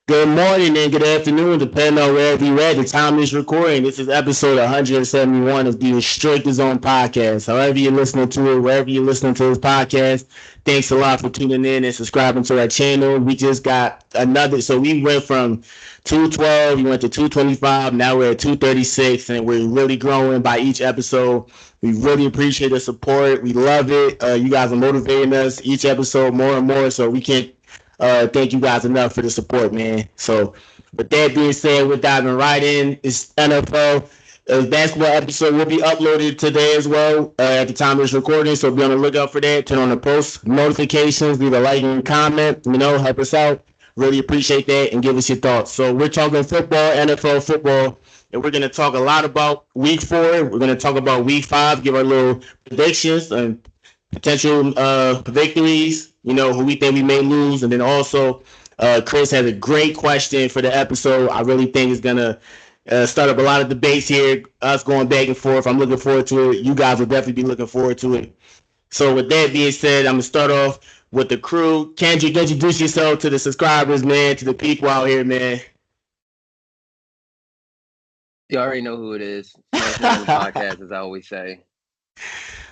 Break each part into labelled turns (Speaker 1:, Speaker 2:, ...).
Speaker 1: Good morning and good afternoon, depending on wherever you're at. The time is recording. This is episode 171 of the Straight to Zone podcast. However you're listening to it, wherever you're listening to this podcast, thanks a lot for tuning in and subscribing to our channel. We just got another, so we went from 212, we went to 225, now we're at 236, and we're really growing by each episode. We really appreciate the support. We love it. You guys are motivating us each episode more and more, so we can't thank you guys enough for the support, man. So, with that being said, we're diving right in. It's NFL. Basketball episode will be uploaded today as well at the time of this recording. So, be on the lookout for that. Turn on the post notifications, leave a like and comment. Help us out. Really appreciate that and give us your thoughts. So, we're talking football, NFL football. And we're going to talk a lot about week 4. We're going to talk about week 5, give our little predictions and potential victories, who we think we may lose. And then also, Chris has a great question for the episode. I really think it's going to start up a lot of debates here, us going back and forth. I'm looking forward to it. You guys will definitely be looking forward to it. So with that being said, I'm going to start off with the crew. Kendrick, introduce yourself to the subscribers, man, to the people out here, man.
Speaker 2: You already know who it is. Smartest man on the podcast, as I always say.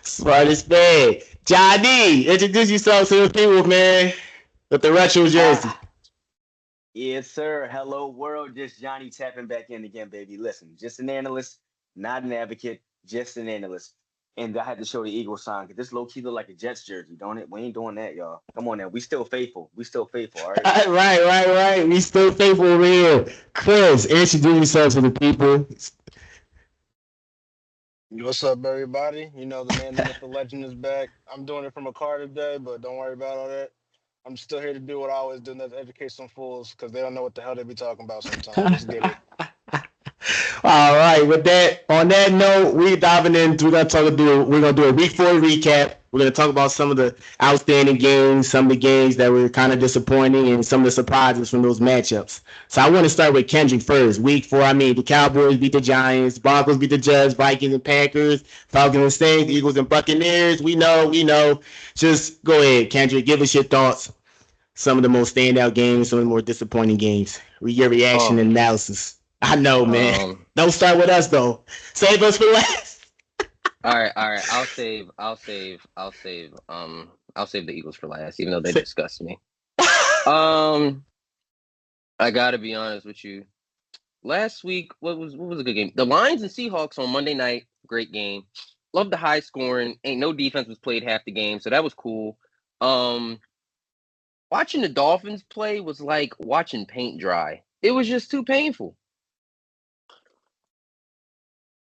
Speaker 1: Smartest man. Johnny, introduce yourself to the people, man, with the retro jersey.
Speaker 3: Yes, sir. Hello, world. Just Johnny tapping back in again, baby. Listen, just an analyst, not an advocate, just an analyst. And I had to show the Eagles sign because this low-key look like a Jets jersey, don't it? We ain't doing that, y'all. Come on now. We still faithful. All right?
Speaker 1: Right. We still faithful over here. Chris, introduce yourself to the people.
Speaker 4: What's up, everybody? The man, the myth, the legend is back. I'm doing it from a car today, but don't worry about all that. I'm still here to do what I always do, and that's educate some fools because they don't know what the hell they be talking about sometimes. Let's get it.
Speaker 1: All right. On that note, we're diving in. We're gonna do a week 4 recap. We're gonna talk about some of the outstanding games, some of the games that were kind of disappointing, and some of the surprises from those matchups. So I want to start with Kendrick first. Week 4, the Cowboys beat the Giants, Broncos beat the Jets, Vikings and Packers, Falcons and Saints, Eagles and Buccaneers. We know. Just go ahead, Kendrick. Give us your thoughts. Some of the most standout games, some of the more disappointing games. Your reaction and analysis. I know, man. Don't start with us though. Save us for last.
Speaker 2: All right. I'll save the Eagles for last, even though they disgust me. I gotta be honest with you. Last week, what was a good game? The Lions and Seahawks on Monday night, great game. Love the high scoring. Ain't no defense was played half the game, so that was cool. Watching the Dolphins play was like watching paint dry. It was just too painful.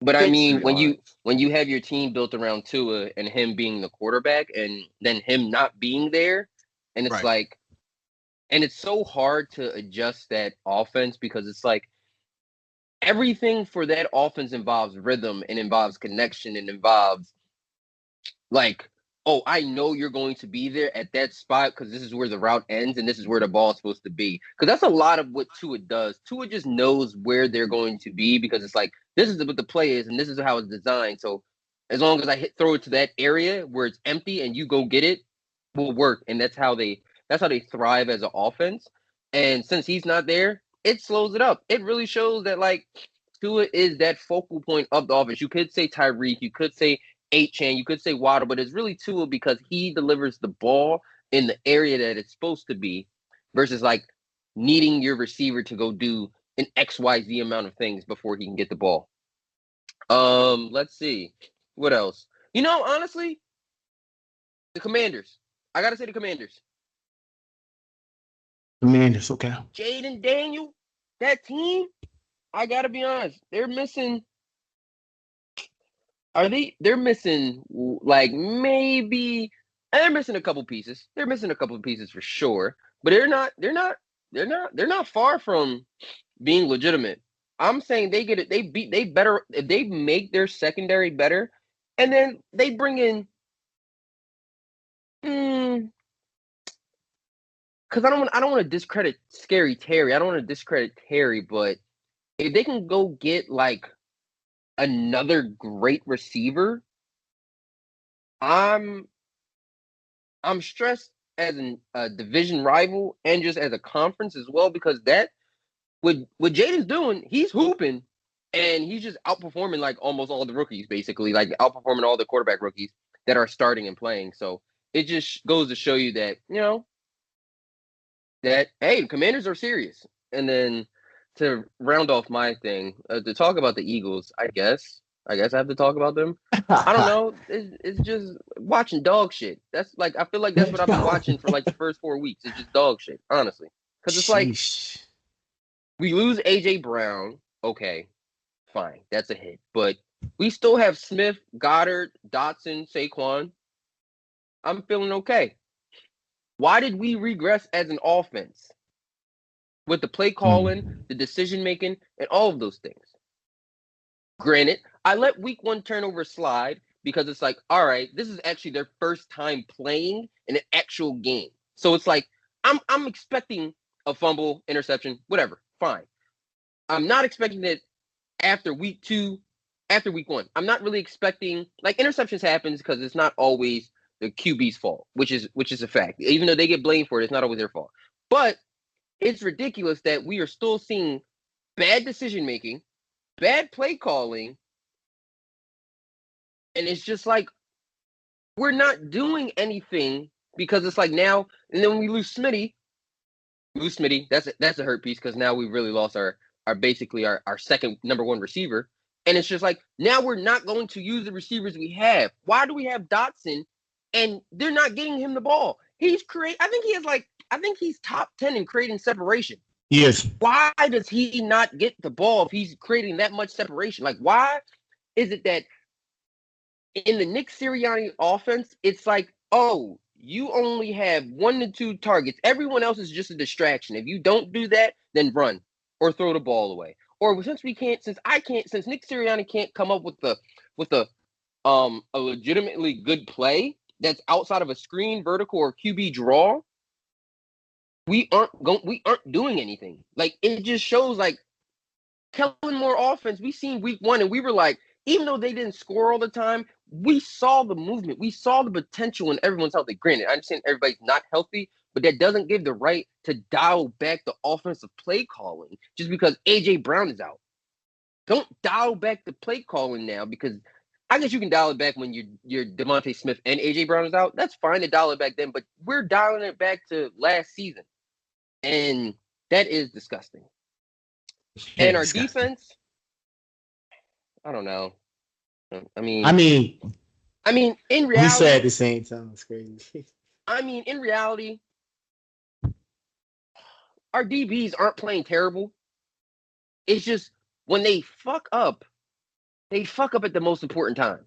Speaker 2: But I mean, when you have your team built around Tua and him being the quarterback and then him not being there, and it's like, and it's so hard to adjust that offense because it's like everything for that offense involves rhythm and involves connection and involves like, oh, I know you're going to be there at that spot because this is where the route ends and this is where the ball is supposed to be. Because that's a lot of what Tua does. Tua just knows where they're going to be because it's like, this is what the play is and this is how it's designed. So as long as I throw it to that area where it's empty and you go get it, will work. And that's how they thrive as an offense. And since he's not there, it slows it up. It really shows that like Tua is that focal point of the offense. You could say Tyreek, you could say Chan, you could say Waddle, but it's really Tua because he delivers the ball in the area that it's supposed to be versus like needing your receiver to go do an XYZ amount of things before he can get the ball. Let's see. What else? Honestly, the Commanders. I got to say the Commanders.
Speaker 1: Commanders, okay.
Speaker 2: Jaden Daniel, that team, I got to be honest, they're missing like maybe they're missing a couple pieces. They're missing a couple of pieces for sure, but they're not far from being legitimate. I'm saying they get it. They better if they make their secondary better, and then they bring in. Because I don't want to discredit Scary Terry. I don't want to discredit Terry, but if they can go get like another great receiver, I'm stressed a division rival and just as a conference as well, because that what Jaden's doing, he's hooping and he's just outperforming like almost all the rookies, basically, like outperforming all the quarterback rookies that are starting and playing. So it just goes to show you that, that, hey, the Commanders are serious. And then to round off my thing, to talk about the Eagles, I guess I have to talk about them. I don't know. It's just watching dog shit. That's like, I feel like that's what I've been watching for like the first 4 weeks. It's just dog shit, honestly. Because it's like, we lose A.J. Brown. Okay, fine. That's a hit. But we still have Smith, Goddard, Dotson, Saquon. I'm feeling okay. Why did we regress as an offense? With the play calling, the decision making, and all of those things. Granted, I let week 1 turnover slide because it's like, all right, this is actually their first time playing in an actual game. So it's like, I'm expecting a fumble, interception, whatever, fine. I'm not expecting it after week 2, after week 1. I'm not really expecting, like, interceptions happens because it's not always the QB's fault, which is a fact. Even though they get blamed for it, it's not always their fault. But it's ridiculous that we are still seeing bad decision-making, bad play calling, and it's just like we're not doing anything because it's like now, and then when we lose Smitty, that's a hurt piece because now we really lost our basically our second number 1 receiver, and it's just like now we're not going to use the receivers we have. Why do we have Dotson, and they're not getting him the ball? I think he's top 10 in creating separation.
Speaker 1: Yes.
Speaker 2: Why does he not get the ball if he's creating that much separation? Like, why is it that in the Nick Sirianni offense, it's like, oh, you only have 1 to 2 targets. Everyone else is just a distraction. If you don't do that, then run or throw the ball away. Or since Nick Sirianni can't come up with a legitimately good play that's outside of a screen, vertical, or QB draw, we aren't doing anything. Like, it just shows like Kellen Moore offense. We seen week 1 and we were like, even though they didn't score all the time, we saw the movement. We saw the potential when everyone's healthy. Granted, I understand everybody's not healthy, but that doesn't give the right to dial back the offensive play calling just because A.J. Brown is out. Don't dial back the play calling now, because I guess you can dial it back when you're Devontae Smith and A.J. Brown is out. That's fine to dial it back then, but we're dialing it back to last season. And that is disgusting. And our defense, I don't know. I mean, in reality,
Speaker 1: we said at the same time, it's crazy.
Speaker 2: I mean, in reality, our DBs aren't playing terrible. It's just when they fuck up at the most important time.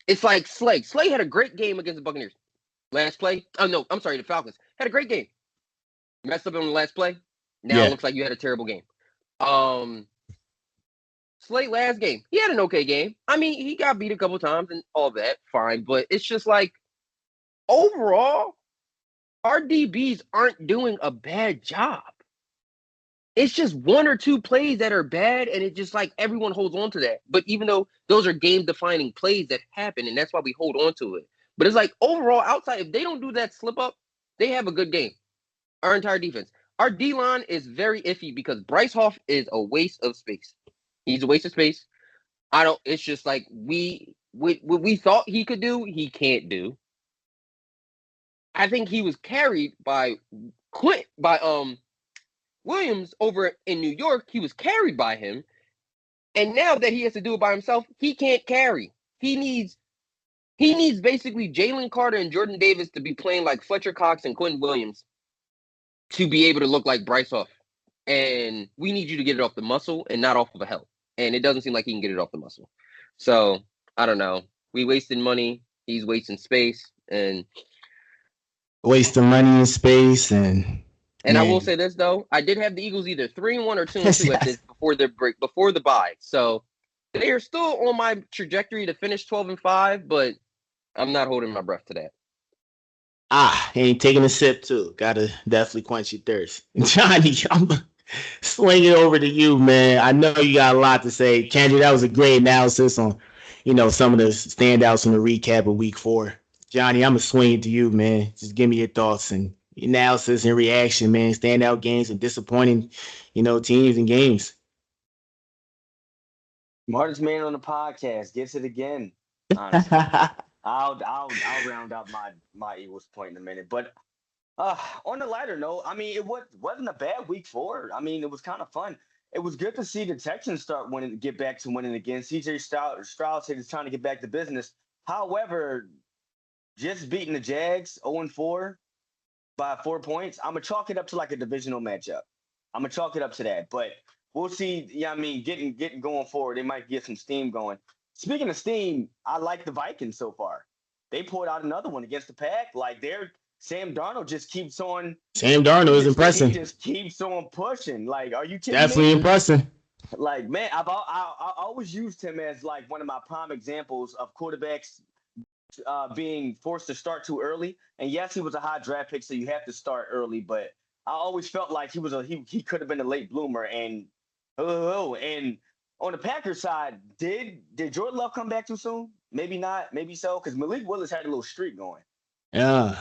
Speaker 2: It's like Slay. Slay had a great game against the Buccaneers. Last play. Oh, no, I'm sorry, the Falcons. Had a great game. Messed up on the last play. Now It looks like you had a terrible game. Slay last game, he had an okay game. I mean, he got beat a couple times and all that, fine. But it's just like, overall, our DBs aren't doing a bad job. It's just 1 or 2 plays that are bad, and it's just like everyone holds on to that. But even though those are game-defining plays that happen, and that's why we hold on to it. But it's like, overall, outside, if they don't do that slip-up, they have a good game. Our entire defense. Our D-line is very iffy because Bryce Hoff is a waste of space. He's a waste of space. It's just like what we thought he could do, he can't do. I think he was carried by Williams over in New York. He was carried by him. And now that he has to do it by himself, he can't carry. He needs basically Jalen Carter and Jordan Davis to be playing like Fletcher Cox and Quentin Williams to be able to look like Bryce Huff. And we need you to get it off the muscle and not off of a help. And it doesn't seem like he can get it off the muscle. So, I don't know. We wasted money. He's wasting space. And
Speaker 1: wasting money and space. And
Speaker 2: I will say this, though. I did have the Eagles either 3-1 or 2-2 at this before the bye. So, they are still on my trajectory to finish 12-5, but I'm not holding my breath to that.
Speaker 1: Ain't taking a sip, too. Gotta definitely quench your thirst. Johnny, I'm sling it over to you, man. I know you got a lot to say. Kendra, that was a great analysis on, some of the standouts in the recap of week 4. Johnny, I'm going to swing it to you, man. Just give me your thoughts and analysis and reaction, man. Standout games and disappointing, teams and games.
Speaker 3: Smartest man on the podcast gets it again. Honestly, I'll round out my Eagles point in a minute. But on the lighter note, I mean, it wasn't a bad week 4. I mean, it was kind of fun. It was good to see the Texans start winning, get back to winning again. CJ Stroud said he's trying to get back to business. However, just beating the Jags 0-4 by 4 points, I'm gonna chalk it up to like a divisional matchup. I'm gonna chalk it up to that. But we'll see. Yeah, I mean, getting going forward, they might get some steam going. Speaking of steam, I like the Vikings so far. They pulled out another one against the Pack. Like Sam Darnold just keeps on.
Speaker 1: Sam Darnold is impressive.
Speaker 3: He just keeps on pushing. Like, are you kidding
Speaker 1: Definitely
Speaker 3: me?
Speaker 1: impressive.
Speaker 3: Like, man, I always used him as like one of my prime examples of quarterbacks being forced to start too early. And yes, he was a high draft pick, so you have to start early. But I always felt like he could have been a late bloomer. And and on the Packers side, did Jordan Love come back too soon? Maybe not, maybe so, because Malik Willis had a little streak going.
Speaker 1: Yeah.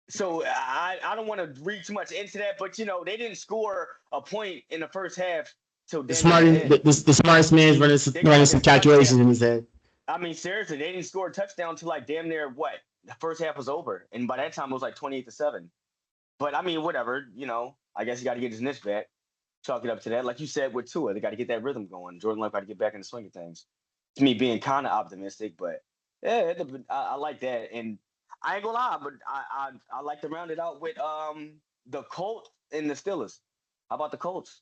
Speaker 3: So I don't want to read too much into that, but they didn't score a point in the first half. So
Speaker 1: the smartest man's running some calculations in his head.
Speaker 3: I mean, seriously, they didn't score a touchdown until like damn near the first half was over, and by that time it was like 28-7. But I mean, whatever, I guess he got to get his niche back. Chalk it up to that, like you said with Tua, they got to get that rhythm going. Jordan Love got to get back in the swing of things. To me, being kind of optimistic, but yeah, I like that, and I ain't gonna lie, but I like to round it out with the Colts and the Steelers. How about the Colts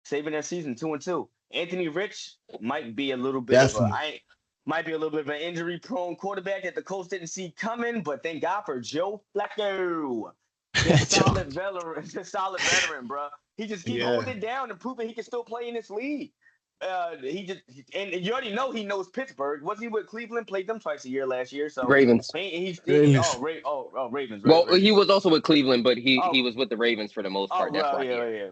Speaker 3: saving their season 2-2? Anthony Rich might be a little bit of an injury-prone quarterback that the Colts didn't see coming, but thank God for Joe Flacco, this solid veteran, bro. He just keeps holding it down and proving he can still play in this league. And you already know he knows Pittsburgh. Was he with Cleveland? Played them twice a year last year. So
Speaker 2: Ravens.
Speaker 3: Ravens.
Speaker 2: Ravens. Well, he was also with Cleveland, but he was with the Ravens for the most part. That's why.
Speaker 3: Yeah.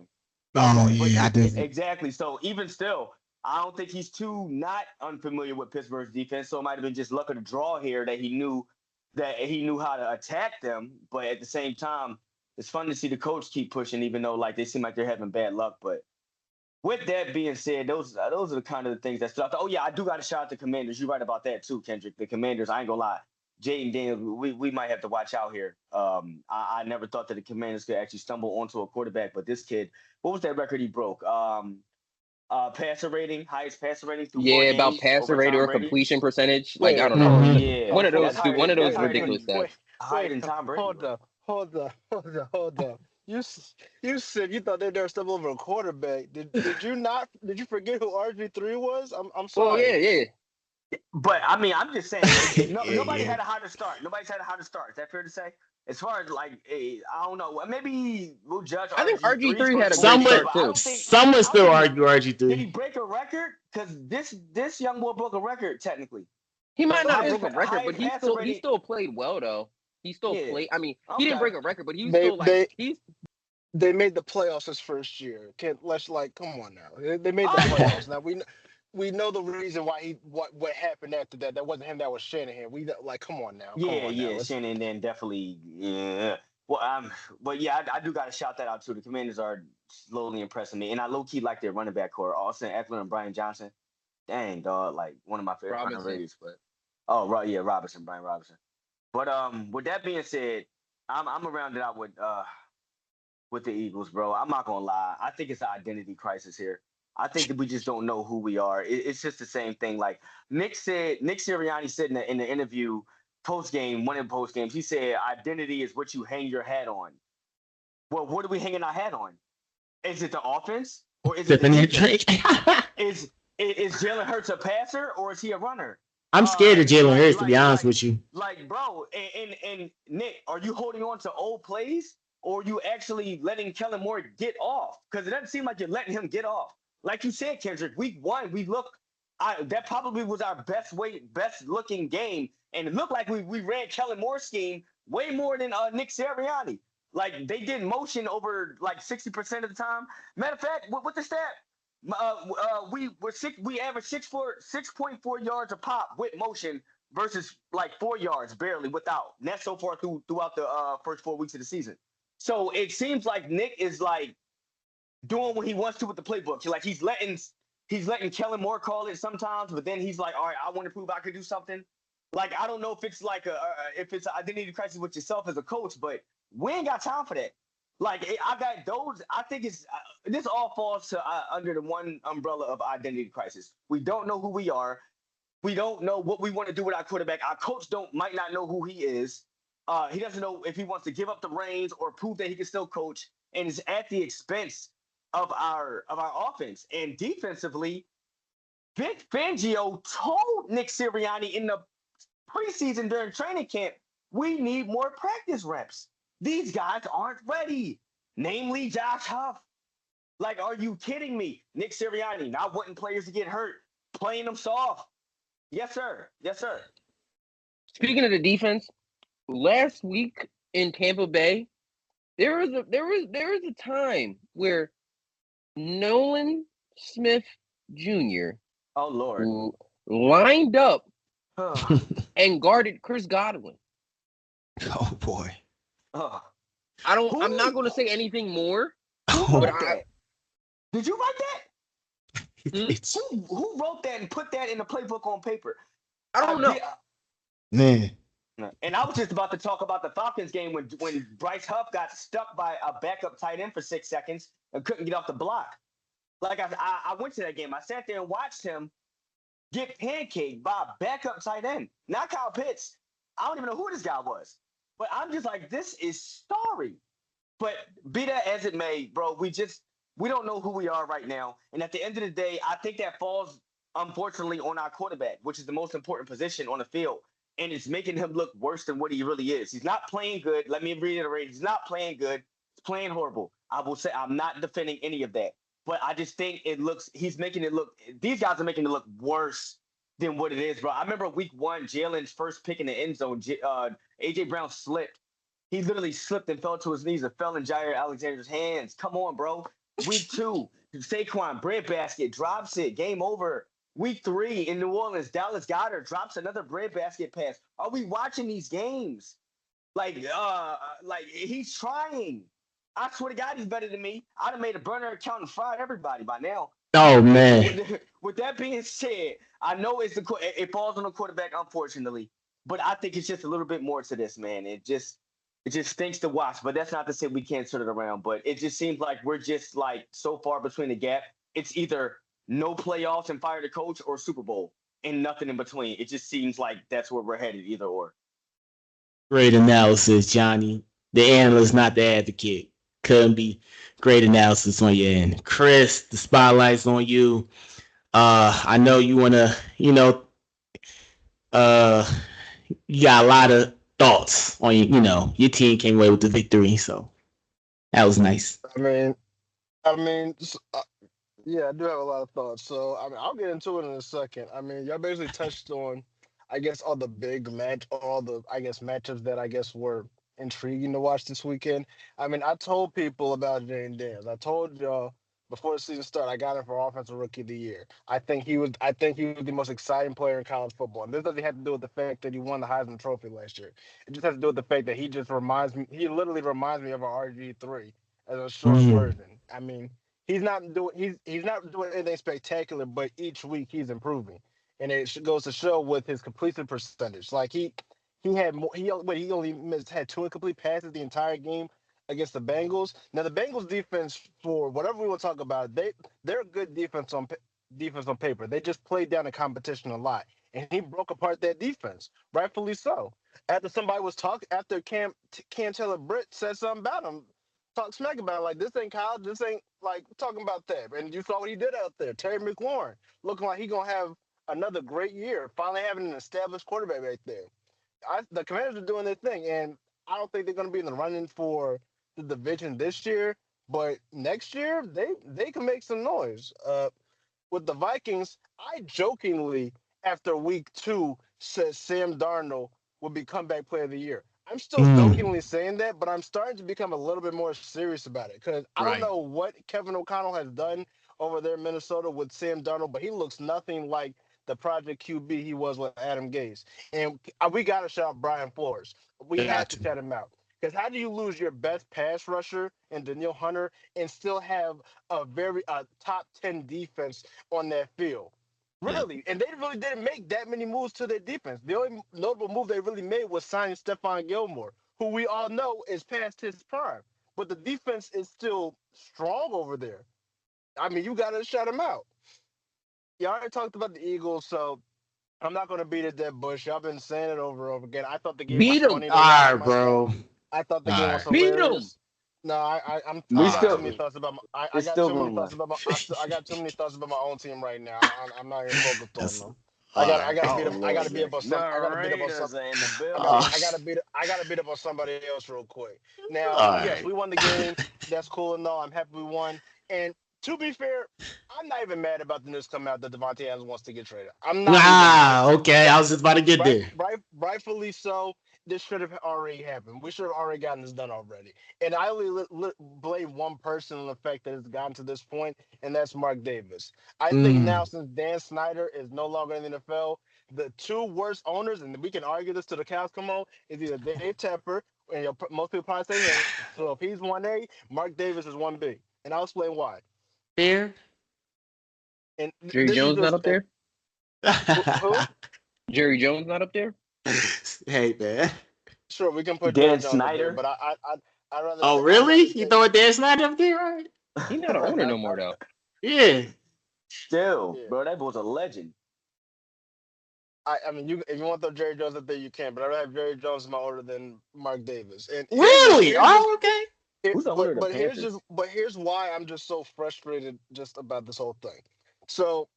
Speaker 1: Oh yeah, I did.
Speaker 3: Exactly. So even still, I don't think he's too not unfamiliar with Pittsburgh's defense. So it might have been just luck of the draw here that he knew how to attack them. But at the same time, it's fun to see the coach keep pushing, even though like they seem like they're having bad luck. But with that being said, those are the kind of the things that stood out. Oh yeah, I do got to shout out the Commanders. You're right about that too, Kendrick. The Commanders, I ain't gonna lie. Jaden Daniels, we might have to watch out here. I never thought that the Commanders could actually stumble onto a quarterback, but this kid, what was that record he broke? Passer rating, highest passer rating through 4 games,
Speaker 2: about passer rating or completion percentage. Like, I don't
Speaker 3: know.
Speaker 2: know.
Speaker 3: Yeah.
Speaker 2: One of those ridiculous stats.
Speaker 3: Higher than Tom Brady.
Speaker 4: Hold up. You said you thought they'd never stumble over a quarterback. Did you forget who RG3 was? I'm sorry.
Speaker 2: Oh yeah.
Speaker 3: But I mean, I'm just saying, nobody had a harder start. Nobody's had a harder start. Is that fair to say? As far as like, I don't know. Maybe we'll judge.
Speaker 2: I think RG3 had a
Speaker 1: great start too. Some would still argue RG3.
Speaker 3: Did he break a record? Because this young boy broke a record technically.
Speaker 2: He might not have broke a record, but he still played well though. He still played. I mean, he didn't break a record, but he was still like
Speaker 4: They made the playoffs his first year. Come on now. They made the playoffs. Now we know the reason why what happened after that. That wasn't him. That was Shanahan. Come on now.
Speaker 3: Shanahan definitely. Yeah. Well, but yeah, I do got to shout that out too. The Commanders are slowly impressing me, and I low key like their running back core, Austin Eckler and Brian Johnson. Dang, dog, like one of my favorite Robinson. Brian Robinson. But with that being said, I'm gonna round it out with the Eagles, bro. I'm not gonna lie. I think it's an identity crisis here. I think that we just don't know who we are. It's just the same thing. Like Nick Sirianni said in the interview post-game, one of the post-games, he said identity is what you hang your hat on. Well, what are we hanging our hat on? Is it the offense? Or is it the defense? Is Jalen Hurts a passer or is he a runner?
Speaker 1: I'm scared of Jalen Hurts, to be honest with you.
Speaker 3: Like, bro, and Nick, are you holding on to old plays or are you actually letting Kellen Moore get off? Because it doesn't seem like you're letting him get off. Like you said, Kendrick, week 1, that probably was our best looking game. And it looked like we ran Kellen Moore's scheme way more than Nick Sirianni. Like they did motion over like 60% of the time. Matter of fact, what the stat? We averaged 6.4 yards a pop with motion versus like 4 yards barely without. And that's so far throughout the first 4 weeks of the season. So it seems like Nick is like doing what he wants to with the playbook. Like he's letting Kellen Moore call it sometimes, but then he's like, all right, I want to prove I could do something. Like I don't know if it's like if it's an identity crisis with yourself as a coach, but we ain't got time for that. Like I got those. I think it's this all falls to under the one umbrella of identity crisis. We don't know who we are. We don't know what we want to do with our quarterback. Our coach might not know who he is. He doesn't know if he wants to give up the reins or prove that he can still coach, and it's at the expense of our offense. And defensively, Vic Fangio told Nick Sirianni in the preseason during training camp, we need more practice reps. These guys aren't ready, namely Josh Huff. Like, are you kidding me? Nick Sirianni not wanting players to get hurt, playing them soft. Yes, sir. Yes, sir.
Speaker 2: Speaking of the defense, last week in Tampa Bay, there was a time where Nolan Smith Jr.
Speaker 3: Oh Lord,
Speaker 2: lined up and guarded Chris Godwin.
Speaker 1: Oh boy.
Speaker 2: I'm not going to say anything more.
Speaker 3: Did you write that? Who wrote that and put that in the playbook on paper?
Speaker 2: I don't know.
Speaker 1: Man.
Speaker 3: And I was just about to talk about the Falcons game when Bryce Huff got stuck by a backup tight end for 6 seconds and couldn't get off the block. Like I went to that game. I sat there and watched him get pancaked by a backup tight end. Not Kyle Pitts. I don't even know who this guy was. But I'm just like, this is story. But be that as it may, bro, we don't know who we are right now. And at the end of the day, I think that falls, unfortunately, on our quarterback, which is the most important position on the field. And it's making him look worse than what he really is. He's not playing good. Let me reiterate. He's not playing good. He's playing horrible. I will say I'm not defending any of that. But I just think these guys are making it look worse than what it is, bro. I remember week 1, Jalen's first pick in the end zone. A.J. Brown slipped. He literally slipped and fell to his knees and fell in Jair Alexander's hands. Come on, bro. Week 2, Saquon, breadbasket, drops it, game over. Week 3 in New Orleans, Dallas Goedert drops another breadbasket pass. Are we watching these games? Like he's trying. I swear to God, he's better than me. I'd have made a burner account and fired everybody by now.
Speaker 1: Oh man.
Speaker 3: With that being said, I know it falls on the quarterback, unfortunately, but I think it's just a little bit more to this, man. It just stinks to watch. But that's not to say we can't turn it around. But it just seems like we're just like so far between the gap. It's either no playoffs and fire the coach or Super Bowl and nothing in between. It just seems like that's where we're headed, either or.
Speaker 1: Great analysis, Johnny. The analyst, not the advocate. Couldn't be great analysis on your end. Chris, the spotlight's on you. I know you want to, you got a lot of thoughts on, your team came away with the victory. So that was nice.
Speaker 4: I mean, yeah, I do have a lot of thoughts. So, I'll get into it in a second. Y'all basically touched on, all the matchups that were intriguing to watch this weekend. I told people about Jane Daniels. I told y'all before the season started, I got him for Offensive Rookie of the Year. I think he was the most exciting player in college football. And this doesn't have to do with the fact that he won the Heisman Trophy last year. It just has to do with the fact that he literally reminds me of our RG3 as a short version. He's not doing anything spectacular, but each week he's improving, and it goes to show with his completion percentage. Like he only had 2 incomplete passes the entire game against the Bengals. Now the Bengals defense, for whatever we want to talk about, they're a good defense on paper. They just played down the competition a lot, and he broke apart that defense, rightfully so. After Cam Taylor-Britt said something about him. Talk smack about it, like this ain't college, this ain't like talking about that. And you saw what he did out there. Terry McLaurin looking like he's gonna have another great year, finally having an established quarterback right there. The Commanders are doing their thing, and I don't think they're gonna be in the running for the division this year, but next year they can make some noise. With the Vikings, I jokingly after week 2 said Sam Darnold would be comeback player of the year. I'm still jokingly saying that, but I'm starting to become a little bit more serious about it because I don't know what Kevin O'Connell has done over there in Minnesota with Sam Darnold, but he looks nothing like the project QB he was with Adam Gase. And we got to shout out Brian Flores. We have
Speaker 1: Got
Speaker 4: to
Speaker 1: you.
Speaker 4: shout him out. Because how do you lose your best pass rusher in Daniil Hunter and still have a very top 10 defense on that field?
Speaker 1: Yeah.
Speaker 4: Really, and they really didn't make that many moves to their defense. The only notable move they really made was signing Stephon Gilmore, who we all know is past his prime. But the defense is still strong over there. I mean, you got to shut him out. Y'all already talked about the Eagles, so I'm not going to beat a dead bush. Y'all been saying it over and over again. I thought the game was
Speaker 2: Beat him.
Speaker 4: funny to
Speaker 1: All
Speaker 4: watch
Speaker 1: right, bro. All
Speaker 4: I thought the game was
Speaker 1: right.
Speaker 2: Beat him.
Speaker 4: hilarious. No,
Speaker 3: We
Speaker 4: I got too
Speaker 3: still,
Speaker 4: many
Speaker 1: All
Speaker 4: thoughts about I
Speaker 3: it's
Speaker 4: got
Speaker 3: still
Speaker 4: too many
Speaker 3: room
Speaker 4: thoughts
Speaker 3: left.
Speaker 4: about I got too many thoughts about my own team right now. I'm not even focused on
Speaker 1: That's
Speaker 4: them.
Speaker 1: all
Speaker 4: I
Speaker 1: right.
Speaker 4: got to beat
Speaker 3: Oh
Speaker 4: up I got to
Speaker 3: Lord,
Speaker 4: beat up
Speaker 3: Jay.
Speaker 4: on
Speaker 3: The
Speaker 4: some I got to beat up on some
Speaker 3: Raiders are in the
Speaker 1: Oh,
Speaker 3: building.
Speaker 4: I got to beat up on somebody else real quick. Now,
Speaker 1: all
Speaker 4: yes,
Speaker 1: right.
Speaker 4: we won the game. That's cool and all. I'm happy we won. And to be fair, I'm not even mad about the news coming out that Devontae Adams wants to get traded. I'm not even mad.
Speaker 1: Okay. I was just about to get there.
Speaker 4: Rightfully so. This should have already happened. We should have already gotten this done already. And I only blame one person on the fact that it's gotten to this point, and that's Mark Davis. I think now,
Speaker 1: Mm.
Speaker 4: since Dan Snyder is no longer in the NFL, the two worst owners, and we can argue this till the cows come home, is either Dave Tepper, and most people probably say him. So if he's 1A, Mark Davis is 1B. And I'll explain why.
Speaker 1: Fair.
Speaker 4: And
Speaker 2: Jerry
Speaker 4: this is
Speaker 2: Jones not
Speaker 4: just,
Speaker 2: up
Speaker 4: and
Speaker 2: there.
Speaker 4: who?
Speaker 2: Jerry Jones not up there.
Speaker 1: Hey, man.
Speaker 4: Sure, we can put Jerry
Speaker 3: Dan
Speaker 4: Jones up there,
Speaker 3: Snyder.
Speaker 4: but
Speaker 1: Oh,
Speaker 4: I'd
Speaker 1: really?
Speaker 4: rather
Speaker 1: You
Speaker 4: say
Speaker 1: throwing Dan Snyder up there, right?
Speaker 2: He's not an owner no more though.
Speaker 1: Yeah.
Speaker 3: Still,
Speaker 4: yeah.
Speaker 3: bro, that was a legend.
Speaker 4: I mean, you if you want to throw Jerry Jones up there, you can, but I'd rather have Jerry Jones in my order than Mark Davis. And
Speaker 1: Really? Oh, okay.
Speaker 3: Who's the owner of the Panthers?
Speaker 4: but here's why I'm just so frustrated just about this whole thing. So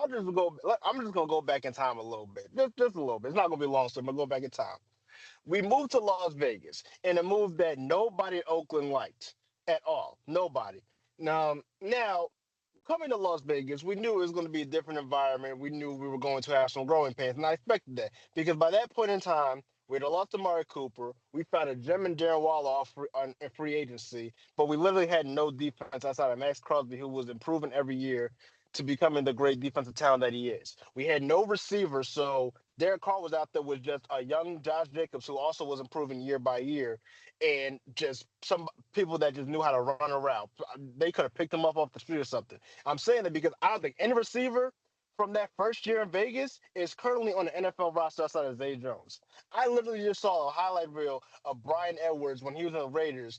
Speaker 4: I'm just gonna go back in time a little bit, just a little bit. It's not gonna be long, so I'm gonna go back in time. We moved to Las Vegas in a move that nobody in Oakland liked at all. Nobody. Now coming to Las Vegas, we knew it was going to be a different environment. We knew we were going to have some growing pains, and I expected that because by that point in time, we had lost Amari Cooper. We found a gem in Darren Waller in free agency, but we literally had no defense outside of Max Crosby, who was improving every year to becoming the great defensive talent that he is. We had no receivers, so Derek Carr was out there with just a young Josh Jacobs, who also was improving year by year, and just some people that just knew how to run around. They could have picked him up off the street or something. I'm saying that because I don't think any receiver from that first year in Vegas is currently on the NFL roster outside of Zay Jones. I literally just saw a highlight reel of Brian Edwards when he was in the Raiders,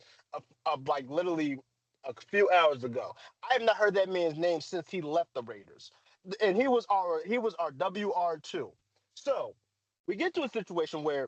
Speaker 4: like literally a few hours ago. I have not heard that man's name since he left the Raiders, and he was our WR2. So we get to a situation where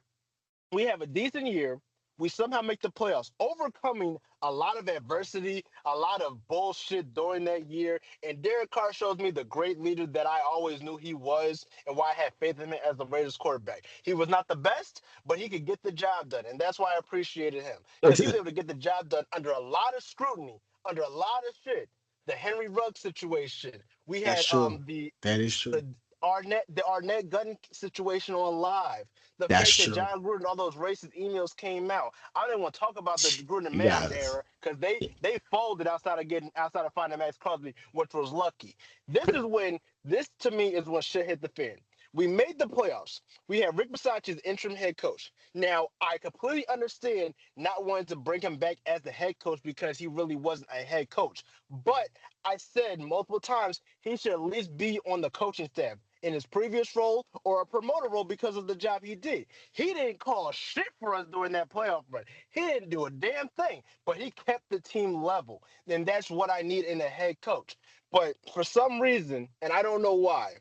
Speaker 4: we have a decent year. We somehow make the playoffs, overcoming a lot of adversity, a lot of bullshit during that year. And Derek Carr shows me the great leader that I always knew he was and why I had faith in him as the Raiders quarterback. He was not the best, but he could get the job done. And that's why I appreciated him because he was able to get the job done under a lot of scrutiny, under a lot of shit. The Henry Ruggs situation. We
Speaker 1: That's
Speaker 4: had
Speaker 1: true.
Speaker 4: the
Speaker 1: That is true.
Speaker 4: the Arnett Gunn situation on live. The
Speaker 1: That's
Speaker 4: fact that
Speaker 1: true.
Speaker 4: John Gruden, all those racist emails came out. I didn't want to talk about the Gruden and
Speaker 1: You
Speaker 4: Mayors
Speaker 1: got us.
Speaker 4: era because they folded outside of finding Max Crosby, which was lucky. This to me is when shit hit the fan. We made the playoffs. We had Rick Bisaccia as interim head coach. Now I completely understand not wanting to bring him back as the head coach because he really wasn't a head coach. But I said multiple times he should at least be on the coaching staff in his previous role or a promoter role because of the job he did. He didn't call shit for us during that playoff run. He didn't do a damn thing, but he kept the team level. And that's what I need in a head coach. But for some reason, and I don't know why,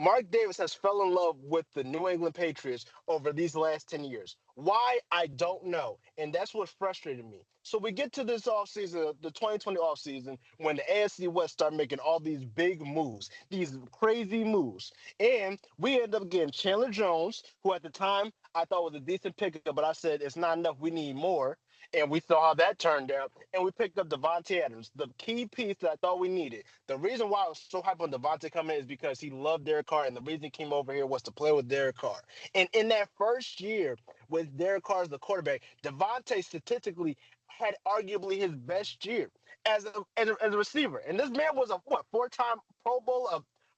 Speaker 4: Mark Davis has fell in love with the New England Patriots over these last 10 years. Why? I don't know. And that's what frustrated me. So we get to this offseason, the 2020 offseason, when the AFC West start making all these big moves, these crazy moves. And we end up getting Chandler Jones, who at the time I thought was a decent pickup, but I said it's not enough. We need more. And we saw how that turned out. And we picked up Devontae Adams, the key piece that I thought we needed. The reason why I was so hyped on Devontae coming in is because he loved Derek Carr. And the reason he came over here was to play with Derek Carr. And in that first year with Derek Carr as the quarterback, Devontae statistically had arguably his best year as a receiver. And this man was a four-time Pro Bowl,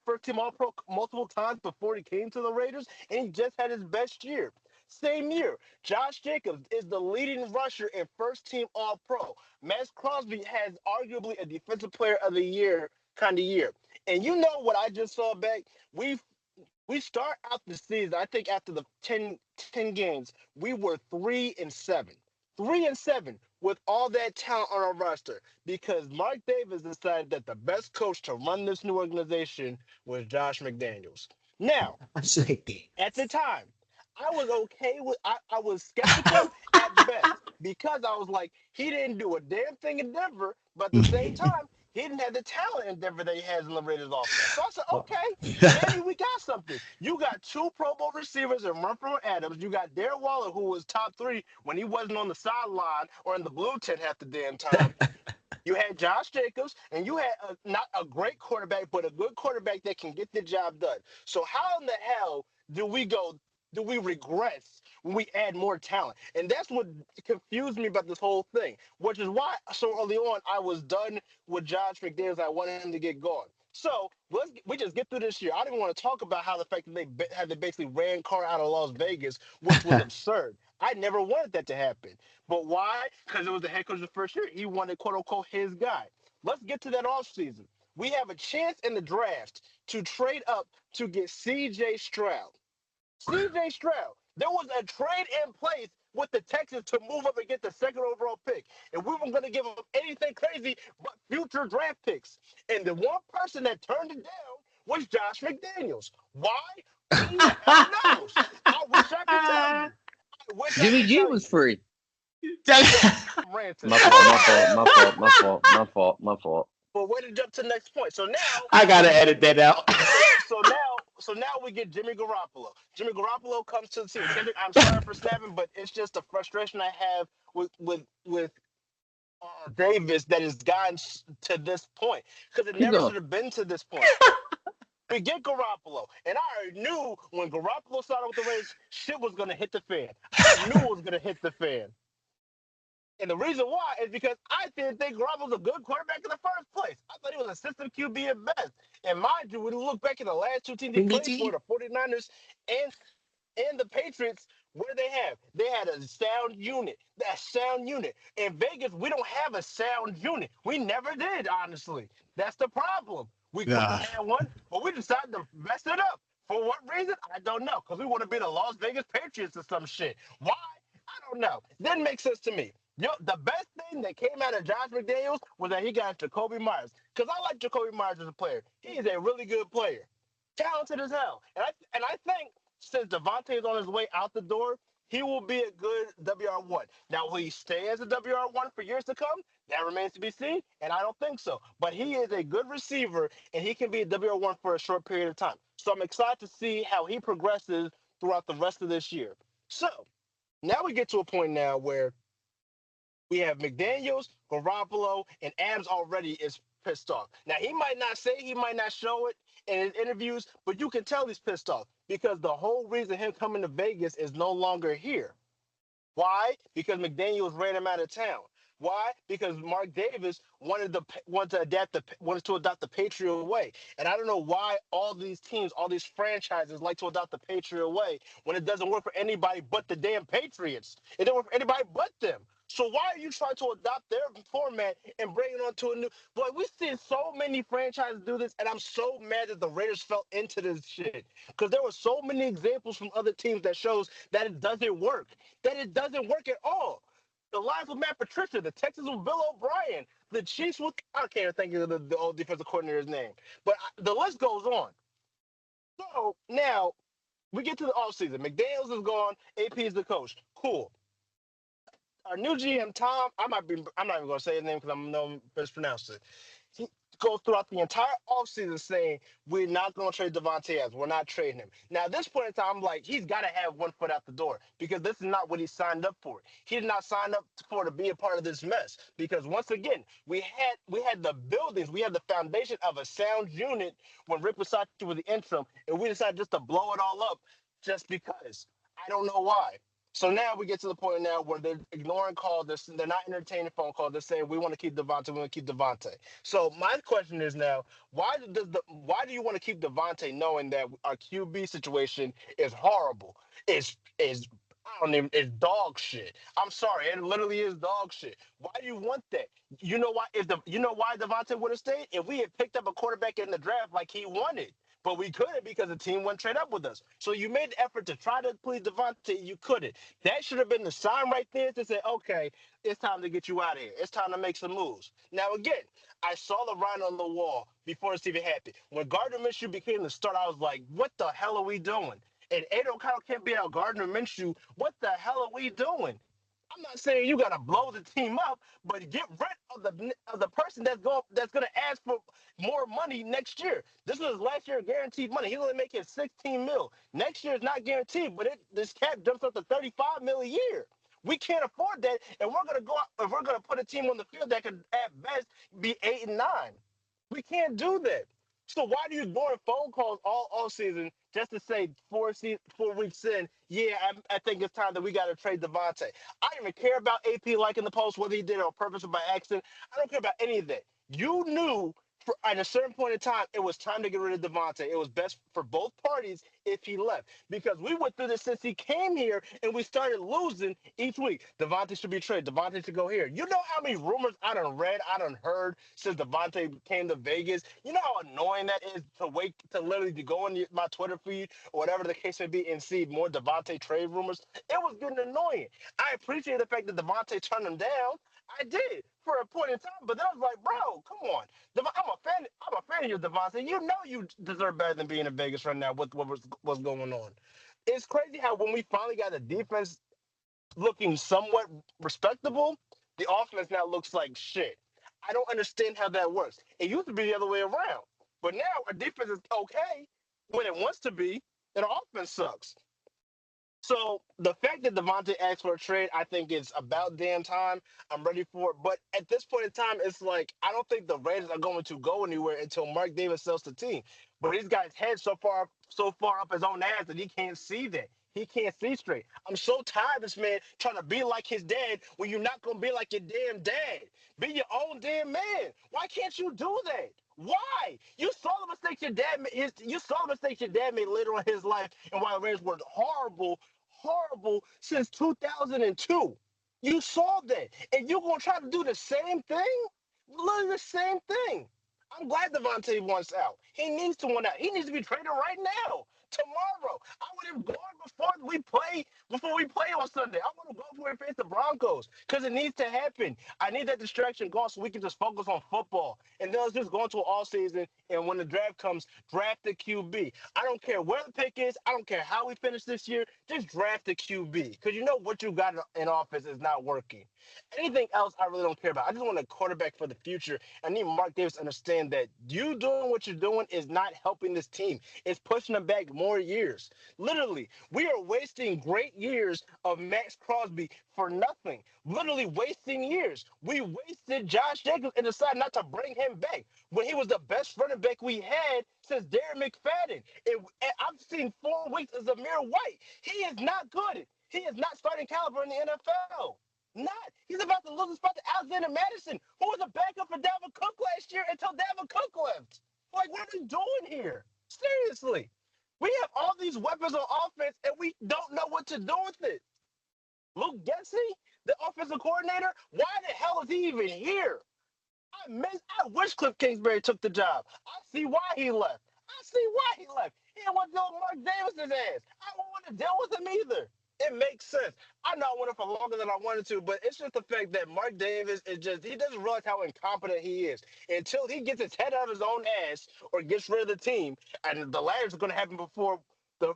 Speaker 4: first team All Pro multiple times before he came to the Raiders, and he just had his best year. Same year, Josh Jacobs is the leading rusher and first team All Pro. Max Crosby has arguably a Defensive Player of the Year kind of year. And you know what I just saw back? We start out the season, I think after the 10 games, we were 3-7. 3-7 with all that talent on our roster because Mark Davis decided that the best coach to run this new organization was Josh McDaniels. Now, at the time, I was okay with I was skeptical at best because I was like, he didn't do a damn thing in Denver, but at the same time, he didn't have the talent in Denver that he has in the Raiders offense. So I said, okay, maybe we got something. You got two Pro Bowl receivers in Renfro Adams. You got Darren Waller, who was top 3 when he wasn't on the sideline or in the blue tent half the damn time. You had Josh Jacobs, and you had not a great quarterback, but a good quarterback that can get the job done. So how in the hell do we regress when we add more talent? And that's what confused me about this whole thing, which is why so early on I was done with Josh McDaniels. I wanted him to get gone. So we just get through this year. I didn't want to talk about how the fact that they basically ran Carr out of Las Vegas, which was absurd. I never wanted that to happen. But why? Because it was the head coach the first year. He wanted, quote unquote, his guy. Let's get to that offseason. We have a chance in the draft to trade up to get C.J. Stroud. C.J. Stroud. There was a trade in place with the Texans to move up and get the second overall pick. And we weren't going to give them anything crazy but future draft picks. And the one person that turned it down was Josh McDaniels. Why? Who the hell knows? I wish I could tell you.
Speaker 2: Jimmy G was free.
Speaker 4: My
Speaker 2: fault.
Speaker 4: But where to jump to the next point? So now
Speaker 1: I gotta edit that out.
Speaker 4: So now we get Jimmy Garoppolo. Jimmy Garoppolo comes to the team. Kendrick, I'm sorry for snapping, but it's just a frustration I have with Davis that has gotten to this point because it never should have been to this point. We get Garoppolo, and I already knew when Garoppolo started with the Raiders, shit was gonna hit the fan. I knew it was gonna hit the fan. And the reason why is because I didn't think Garoppolo was a good quarterback in the first place. I thought he was a system QB at best. And mind you, when you look back at the last two teams he played for, the 49ers and the Patriots, what did they have? They had a sound unit. That sound unit. In Vegas, we don't have a sound unit. We never did, honestly. That's the problem. We could have had one, but we decided to mess it up. For what reason? I don't know. Because we want to be the Las Vegas Patriots or some shit. Why? I don't know. Didn't make sense to me. The best thing that came out of Josh McDaniels was that he got Jacoby Myers. Because I like Jacoby Myers as a player. He is a really good player. Talented as hell. And I think since Devontae is on his way out the door, he will be a good WR1. Now, will he stay as a WR1 for years to come? That remains to be seen, and I don't think so. But he is a good receiver, and he can be a WR1 for a short period of time. So I'm excited to see how he progresses throughout the rest of this year. So now we get to a point now where we have McDaniels, Garoppolo, and Adams already is pissed off. Now, he might not say, he might not show it in his interviews, but you can tell he's pissed off because the whole reason him coming to Vegas is no longer here. Why? Because McDaniels ran him out of town. Why? Because Mark Davis wanted to adopt the Patriot way. And I don't know why all these teams, all these franchises like to adopt the Patriot way when it doesn't work for anybody but the damn Patriots. It don't work for anybody but them. So why are you trying to adopt their format and bring it on to a new? Boy, we've seen so many franchises do this, and I'm so mad that the Raiders fell into this shit because there were so many examples from other teams that shows that it doesn't work. That it doesn't work at all. The Lions with Matt Patricia, the Texans with Bill O'Brien, the Chiefs with I can't even think of the old defensive coordinator's name, but the list goes on. So now we get to the offseason. McDaniels is gone. AP is the coach. Cool. Our new GM, Tom, I'm not even going to say his name because I know I'm mispronounced it. He goes throughout the entire offseason saying, we're not going to trade Devontae Adams. We're not trading him. Now, at this point in time, I'm like, he's got to have one foot out the door because this is not what he signed up for. He did not sign up for to be a part of this mess because, once again, we had the buildings, we had the foundation of a sound unit when Rick Bisaccia was the interim, and we decided just to blow it all up just because. I don't know why. So now we get to the point now where they're ignoring calls. They're not entertaining phone calls. They're saying we want to keep Devontae. We want to keep Devontae. So my question is now, why do you want to keep Devontae knowing that our QB situation is horrible? Is I don't even. It's dog shit. I'm sorry. It literally is dog shit. Why do you want that? You know why? You know why Devontae would have stayed if we had picked up a quarterback in the draft like he wanted. But we couldn't because the team wouldn't trade up with us. So you made the effort to try to please Devontae. You couldn't. That should have been the sign right there to say, okay, it's time to get you out of here. It's time to make some moves. Now, again, I saw the writing on the wall before it's even happened. When Gardner Minshew became the starter, I was like, what the hell are we doing? And Aiden O'Connell can't be out Gardner Minshew. What the hell are we doing? I'm not saying you gotta blow the team up, but get rid of the person that's gonna ask for more money next year. This was last year guaranteed money. He's only making 16 mil. Next year is not guaranteed, but this cap jumps up to 35 mil a year. We can't afford that, and we're gonna go out, if we're gonna put a team on the field that could at best be 8 and 9. We can't do that. So why do you ignore phone calls all season just to say 4 weeks in, yeah, I think it's time that we got to trade Devontae? I don't even care about AP liking the post, whether he did it on purpose or by accident. I don't care about any of that. You knew at a certain point in time, it was time to get rid of Devontae. It was best for both parties if he left because we went through this since he came here and we started losing each week. Devontae should be traded. Devontae should go here. You know how many rumors I done read, I done heard since Devontae came to Vegas? You know how annoying that is to wait to literally to go on my Twitter feed or whatever the case may be and see more Devontae trade rumors? It was getting annoying. I appreciate the fact that Devontae turned him down. I did for a point in time, but then I was like, bro, come on. I'm a fan. I'm a fan of you, Devontae. You know you deserve better than being in Vegas right now with what's going on. It's crazy how when we finally got the defense looking somewhat respectable, the offense now looks like shit. I don't understand how that works. It used to be the other way around, but now our defense is okay when it wants to be, and our offense sucks. So the fact that Devontae asked for a trade, I think it's about damn time. I'm ready for it. But at this point in time, it's like I don't think the Raiders are going to go anywhere until Mark Davis sells the team. But this guy's head so far up his own ass that he can't see that. He can't see straight. I'm so tired of this man trying to be like his dad when you're not gonna be like your damn dad. Be your own damn man. Why can't you do that? Why? You saw the mistakes your dad made. You saw the mistakes your dad made later on in his life, and why the Raiders were horrible since 2002. You saw that. And you're going to try to do the same thing? Literally the same thing. I'm glad Devontae wants out. He needs to want out. He needs to be traded right now. Tomorrow. I would have gone before we play on Sunday. I want to go before we face the Broncos because it needs to happen. I need that distraction gone so we can just focus on football. And then let's just go into an all season. And when the draft comes, draft the QB. I don't care where the pick is. I don't care how we finish this year. Just draft the QB because you know what you got in office is not working. Anything else, I really don't care about. I just want a quarterback for the future. I need Mark Davis to understand that you doing what you're doing is not helping this team. It's pushing them back more years. Literally, we are wasting great years of Max Crosby for nothing. Literally wasting years. We wasted Josh Jacobs and decided not to bring him back when he was the best running back we had since Darren McFadden. I've seen 4 weeks of Zamir White. He is not good. He is not starting caliber in the NFL. Not. He's about to lose his spot to Alexander Madison, who was a backup for Dalvin Cook last year until Dalvin Cook left. Like, what are we doing here? Seriously. We have all these weapons on offense, and we don't know what to do with it. Luke Getsy, the offensive coordinator, why the hell is he even here? I wish Cliff Kingsbury took the job. I see why he left. He didn't want to deal with Mark Davis's ass. I don't want to deal with him either. It makes sense. I know I went on for longer than I wanted to, but it's just the fact that Mark Davis he doesn't realize how incompetent he is. Until he gets his head out of his own ass or gets rid of the team, and the ladder's going to happen before the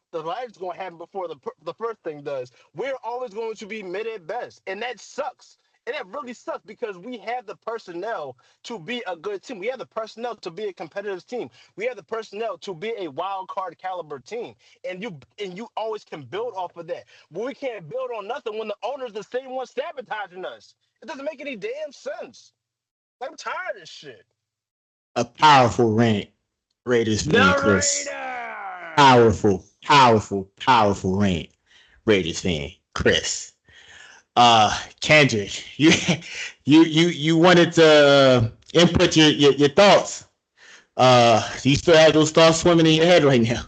Speaker 4: first thing does. We're always going to be mid at best, and that sucks. And that really sucks because we have the personnel to be a good team. We have the personnel to be a competitive team. We have the personnel to be a wild card caliber team. And you always can build off of that. But we can't build on nothing when the owner's the same one sabotaging us. It doesn't make any damn sense. I'm tired of this shit.
Speaker 1: A powerful rant, Raiders fan, Chris. Powerful rant, Raiders fan, Chris. Kendrick, you wanted to input your thoughts. Do you still have those thoughts swimming in your head right now?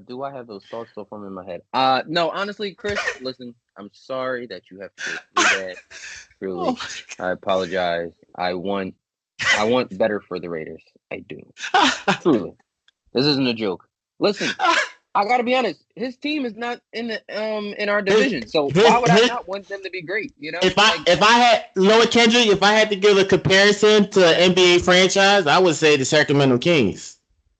Speaker 2: Do I have those thoughts still forming in my head? No, honestly, Chris, listen, I'm sorry that you have to go through that. Truly, I apologize. I want better for the Raiders. I do. Truly, this isn't a joke. Listen, I gotta be honest. His team is not in our division, so why would I not want them to be great? You know,
Speaker 1: if I had Noah Kendrick, if I had to give a comparison to an NBA franchise, I would say the Sacramento Kings.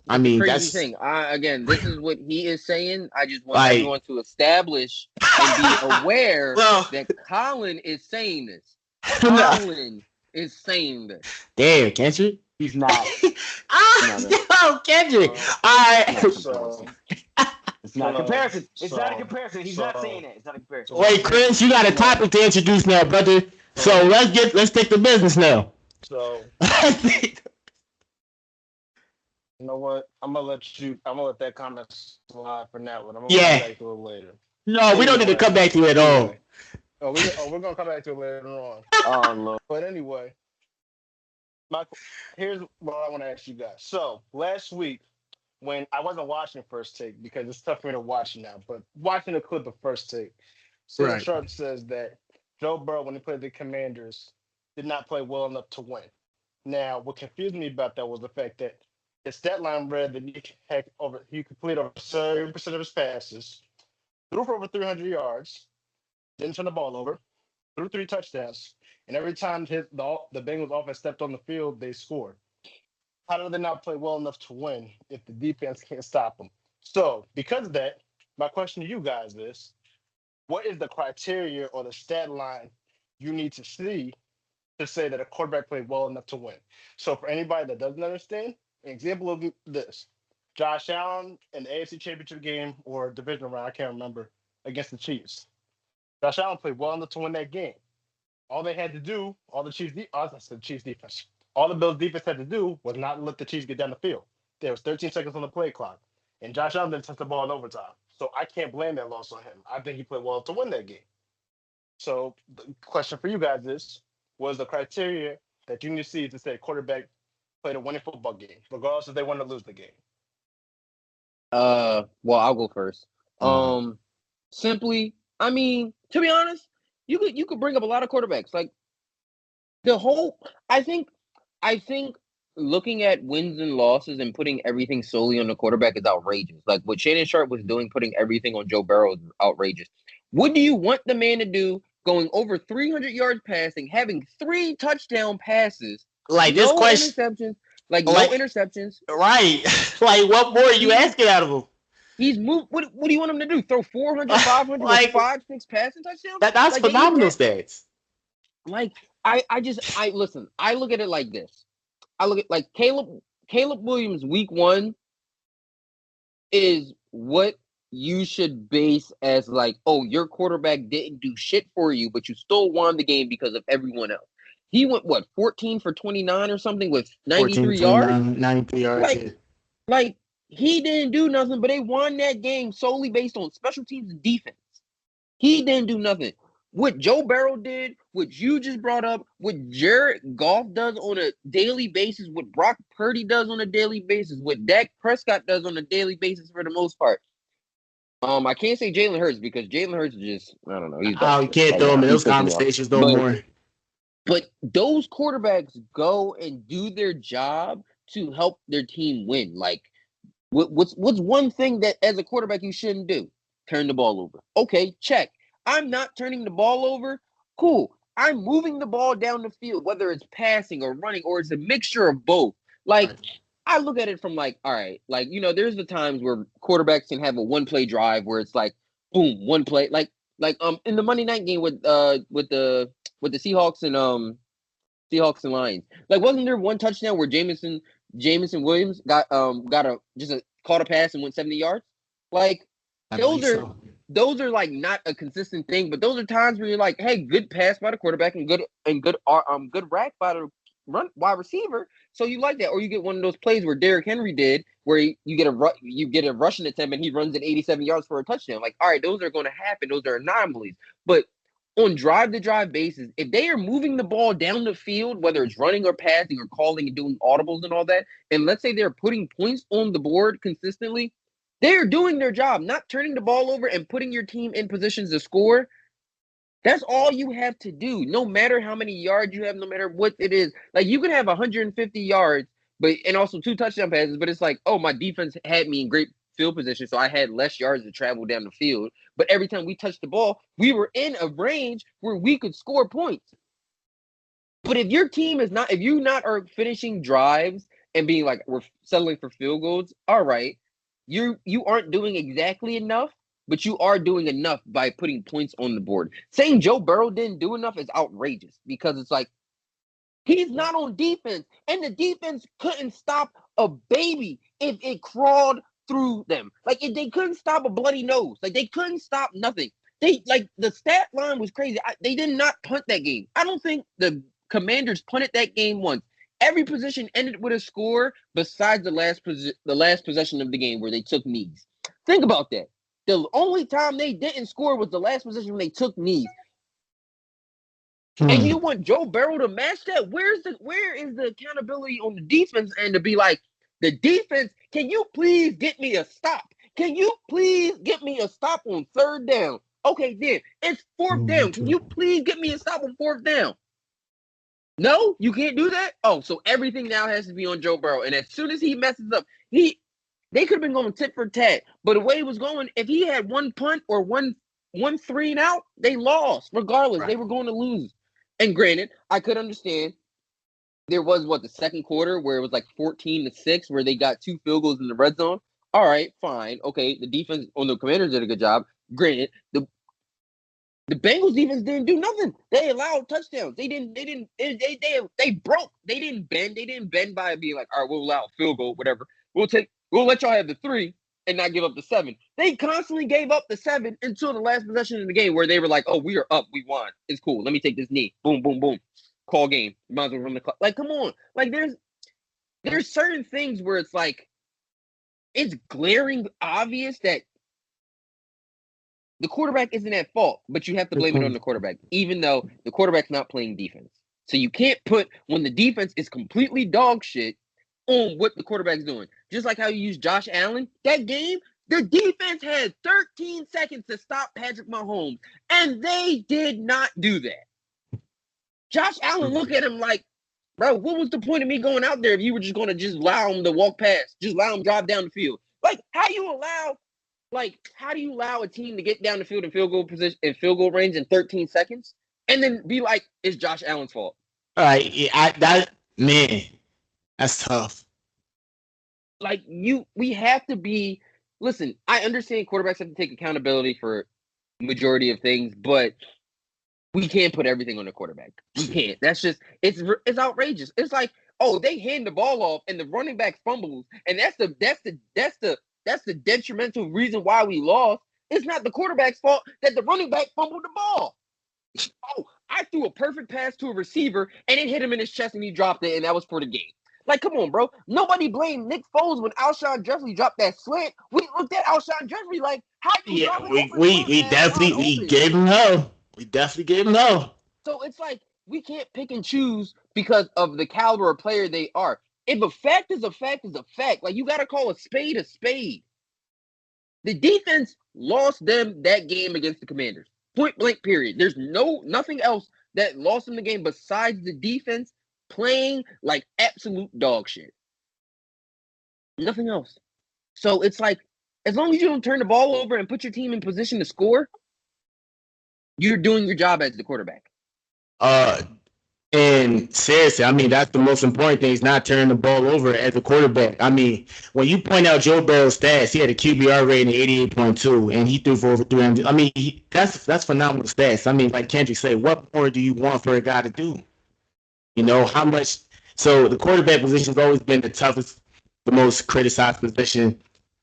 Speaker 1: I mean,
Speaker 2: crazy
Speaker 1: that's
Speaker 2: thing. Again, this is what he is saying. I just want everyone to establish and be aware that Colin is saying this. Colin is saying this.
Speaker 1: Damn, Kendrick.
Speaker 3: He's not.
Speaker 1: Yo, Kendrick. All right.
Speaker 3: It's not a comparison. It's not a comparison. He's not saying that. It's not a comparison.
Speaker 1: Wait, Chris, you got a topic to introduce now, brother. So let's take the business now.
Speaker 4: So you know what? I'm gonna let that comment slide for now. I'm gonna come back to it later.
Speaker 1: No, we don't need to come back to it at all.
Speaker 4: We're gonna come back to it later on.
Speaker 3: Oh Lord.
Speaker 4: But anyway, here's what I want to ask you guys. So last week, when I wasn't watching First Take because it's tough for me to watch now, but watching the clip of First Take, Shannon Sharp says that Joe Burrow, when he played the Commanders, did not play well enough to win. Now, what confused me about that was the fact that his stat line read that he completed over 70% of his passes, threw for over 300 yards, didn't turn the ball over, threw 3 touchdowns, and every time the Bengals offense stepped on the field, they scored. How do they not play well enough to win if the defense can't stop them? So, because of that, my question to you guys is, what is the criteria or the stat line you need to see to say that a quarterback played well enough to win? So, for anybody that doesn't understand, an example of this, Josh Allen in the AFC Championship game or divisional round, I can't remember, against the Chiefs. Josh Allen played well enough to win that game. All they had to do, all the Chiefs defense, all the Bills defense had to do was not let the Chiefs get down the field. There was 13 seconds on the play clock, and Josh Allen didn't touch the ball in overtime. So I can't blame that loss on him. I think he played well to win that game. So the question for you guys is, what is the criteria that you need to see to say a quarterback played a winning football game, regardless if they want to lose the game?
Speaker 2: Well, I'll go first. Simply, I mean, to be honest, you could bring up a lot of quarterbacks. Like I think looking at wins and losses and putting everything solely on the quarterback is outrageous. Like what Shannon Sharp was doing, putting everything on Joe Burrow is outrageous. What do you want the man to do going over 300 yards passing, having 3 touchdown passes?
Speaker 1: Like this question.
Speaker 2: Interceptions. No interceptions.
Speaker 1: Right. Like what more are you asking out of him?
Speaker 2: He's moved. What do you want him to do? Throw 400, 500, like, 5, 6 passing touchdowns?
Speaker 1: That's phenomenal stats.
Speaker 2: Like I listen. I look at it like this. I look at like Caleb Williams week 1 is what you should base as like, oh, your quarterback didn't do shit for you, but you still won the game because of everyone else. He went 14 for 29 or something with 93 yards.
Speaker 1: 93 yards.
Speaker 2: Like he didn't do nothing, but they won that game solely based on special teams and defense. He didn't do nothing. What Joe Burrow did, what you just brought up, what Jared Goff does on a daily basis, what Brock Purdy does on a daily basis, what Dak Prescott does on a daily basis for the most part. I can't say Jalen Hurts because Jalen Hurts is just, I don't know.
Speaker 1: You can't throw him in those conversations no more.
Speaker 2: But those quarterbacks go and do their job to help their team win. Like, what's one thing that as a quarterback you shouldn't do? Turn the ball over. Okay, check. I'm not turning the ball over. Cool. I'm moving the ball down the field, whether it's passing or running or it's a mixture of both. Like, I look at it from like, all right, like, you know, there's the times where quarterbacks can have a one-play drive where it's like, boom, one play. Like in the Monday night game with the Seahawks and Lions. Like, wasn't there one touchdown where Jameson Williams got caught a pass and went 70 yards? Like, those are like not a consistent thing, but those are times where you're like, hey, good pass by the quarterback and good rack by the wide receiver, so you like that, or you get one of those plays where Derrick Henry did, where you get a rushing attempt and he runs at 87 yards for a touchdown. Like, all right, those are going to happen. Those are anomalies. But on drive-to-drive basis, if they are moving the ball down the field, whether it's running or passing or calling and doing audibles and all that, and let's say they're putting points on the board consistently, they're doing their job, not turning the ball over and putting your team in positions to score. That's all you have to do, no matter how many yards you have, no matter what it is. Like, you can have 150 yards, and also 2 touchdown passes, but it's like, oh, my defense had me in great field position, so I had less yards to travel down the field. But every time we touched the ball, we were in a range where we could score points. But if your team is not, if you not are finishing drives and being like, we're settling for field goals, all right, you aren't doing exactly enough, but you are doing enough by putting points on the board. Saying Joe Burrow didn't do enough is outrageous, because it's like, he's not on defense, and the defense couldn't stop a baby if it crawled through them. Like, if they couldn't stop a bloody nose. Like, they couldn't stop nothing. The stat line was crazy. They did not punt that game. I don't think the Commanders punted that game once. Every position ended with a score besides the last possession of the game where they took knees. Think about that. The only time they didn't score was the last possession when they took knees. And you want Joe Burrow to match that? Where is the accountability on the defense end to be like, the defense, can you please get me a stop? Can you please get me a stop on 3rd down? Okay, then it's 4th down. Can you please get me a stop on 4th down? No, you can't do that? Oh, so everything now has to be on Joe Burrow. And as soon as he messes up, they could have been going tit for tat. But the way it was going, if he had one punt or one 3 and out, they lost. Regardless, They were going to lose. And granted, I could understand there was the second quarter where it was like 14-6, where they got 2 field goals in the red zone. All right, fine. Okay, the defense on the Commanders did a good job. Granted, the Bengals defense didn't do nothing. They allowed touchdowns. They broke. They didn't bend. They didn't bend by being like, all right, we'll allow a field goal, whatever. We'll let y'all have the 3 and not give up the 7. They constantly gave up the 7 until the last possession of the game, where they were like, oh, we are up. We won. It's cool. Let me take this knee. Boom, boom, boom. Call game. You might as well run the clock. Like, come on. Like, there's certain things where it's like, it's glaring obvious that the quarterback isn't at fault, but you have to blame it on the quarterback, even though the quarterback's not playing defense. So you can't put, when the defense is completely dog shit, on what the quarterback's doing. Just like how you use Josh Allen. That game, the defense had 13 seconds to stop Patrick Mahomes, and they did not do that. Josh Allen looked at him like, bro, what was the point of me going out there if you were just going to just allow him to walk past, just allow him drive down the field? Like, how do you allow a team to get down the field in field goal position, in field goal range in 13 seconds, and then be like, it's Josh Allen's fault?
Speaker 1: All right, that's tough.
Speaker 2: Like, we have to be. Listen, I understand quarterbacks have to take accountability for majority of things, but we can't put everything on the quarterback. We can't. That's just it's outrageous. It's like, oh, they hand the ball off and the running back fumbles, and that's the detrimental reason why we lost. It's not the quarterback's fault that the running back fumbled the ball. Oh, I threw a perfect pass to a receiver and it hit him in his chest and he dropped it, and that was for the game. Like, come on, bro. Nobody blamed Nick Foles when Alshon Jeffrey dropped that slant. We looked at Alshon Jeffrey like, how you drop it?
Speaker 1: We definitely gave him hell. We definitely gave him hell.
Speaker 2: So it's like, we can't pick and choose because of the caliber of player they are. If a fact is a fact is a fact. Like, you got to call a spade a spade. The defense lost them that game against the Commanders. Point blank, period. There's nothing else that lost them the game besides the defense playing like absolute dog shit. Nothing else. So it's like, as long as you don't turn the ball over and put your team in position to score, you're doing your job as the quarterback.
Speaker 1: And seriously, I mean, that's the most important thing, is not turning the ball over as a quarterback. I mean, when you point out Joe Burrow's stats, he had a QBR rating of 88.2, and he threw for over 300. I mean, that's phenomenal stats. I mean, like Kendrick said, what more do you want for a guy to do? You know, how much? So the quarterback position has always been the toughest, the most criticized position.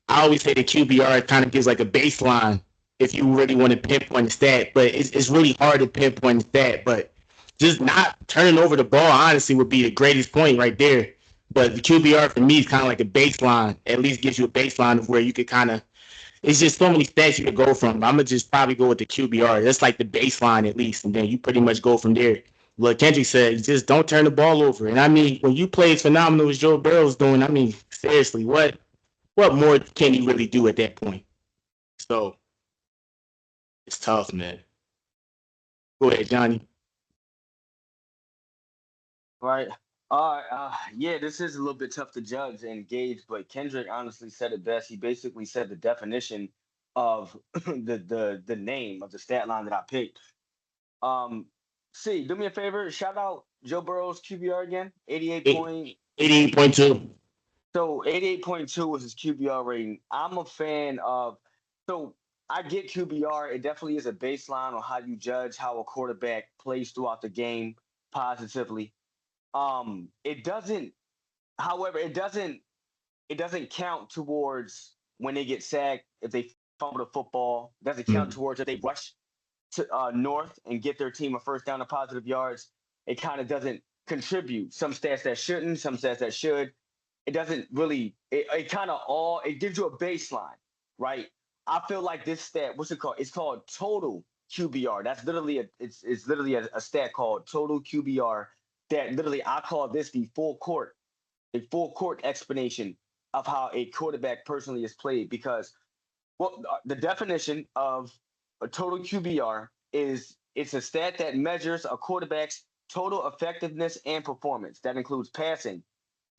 Speaker 1: I always say the QBR kind of gives like a baseline if you really want to pinpoint the stat, but it's really hard to pinpoint the stat. But just not turning over the ball, honestly, would be the greatest point right there. But the QBR for me is kind of like a baseline. At least gives you a baseline of where you could kind of. It's just so many stats you could go from. I'm gonna just probably go with the QBR. That's like the baseline at least, and then you pretty much go from there. What Kendrick said, just don't turn the ball over. And I mean, when you play as phenomenal as Joe Burrow's doing, I mean, seriously, what more can he really do at that point? So it's tough, man. Go ahead, Johnny.
Speaker 3: Right. Yeah, this is a little bit tough to judge and gauge, but Kendrick honestly said it best. He basically said the definition of the name of the stat line that I picked. See, do me a favor, shout out Joe Burrow's QBR again,
Speaker 1: 88.2.
Speaker 3: So 88.2 was his QBR rating. I'm a fan of, so I get QBR. It definitely is a baseline on how you judge how a quarterback plays throughout the game positively. It doesn't, however, it doesn't count towards when they get sacked, if they fumble the football. It doesn't count towards if they rush to north and get their team a first down to positive yards. It kind of doesn't contribute. Some stats that shouldn't, some stats that should. It doesn't really. It kind of all. It gives you a baseline, right? I feel like this stat. What's it called? It's called total QBR. That's literally it's literally a stat called total QBR. That literally I call this the full court explanation of how a quarterback personally is played, because the definition of a total QBR is it's a stat that measures a quarterback's total effectiveness and performance. That includes passing,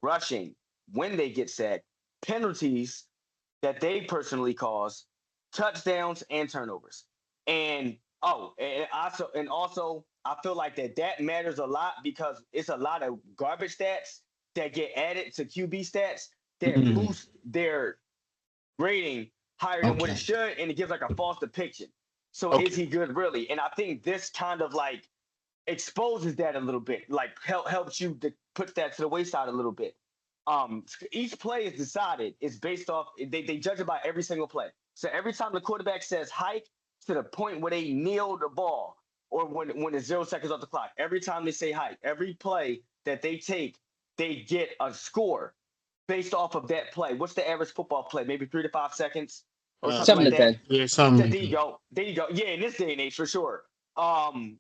Speaker 3: rushing, when they get sacked, penalties that they personally cause, touchdowns, and turnovers. And also I feel like that matters a lot because it's a lot of garbage stats that get added to QB stats that boost their rating higher than what it should, and it gives like a false depiction. So is he good really? And I think this kind of like exposes that a little bit, like helps you to put that to the wayside a little bit. Each play is decided. It's based off. They judge it by every single play. So every time the quarterback says hike to the point where they kneel the ball, or when it's 0 seconds off the clock, every time they say hike, every play that they take, they get a score based off of that play. What's the average football play? Maybe 3 to 5 seconds, or something like that.
Speaker 2: 7 to 10.
Speaker 1: Yeah, something.
Speaker 3: There you go. Yeah, in this day and age, for sure. I'm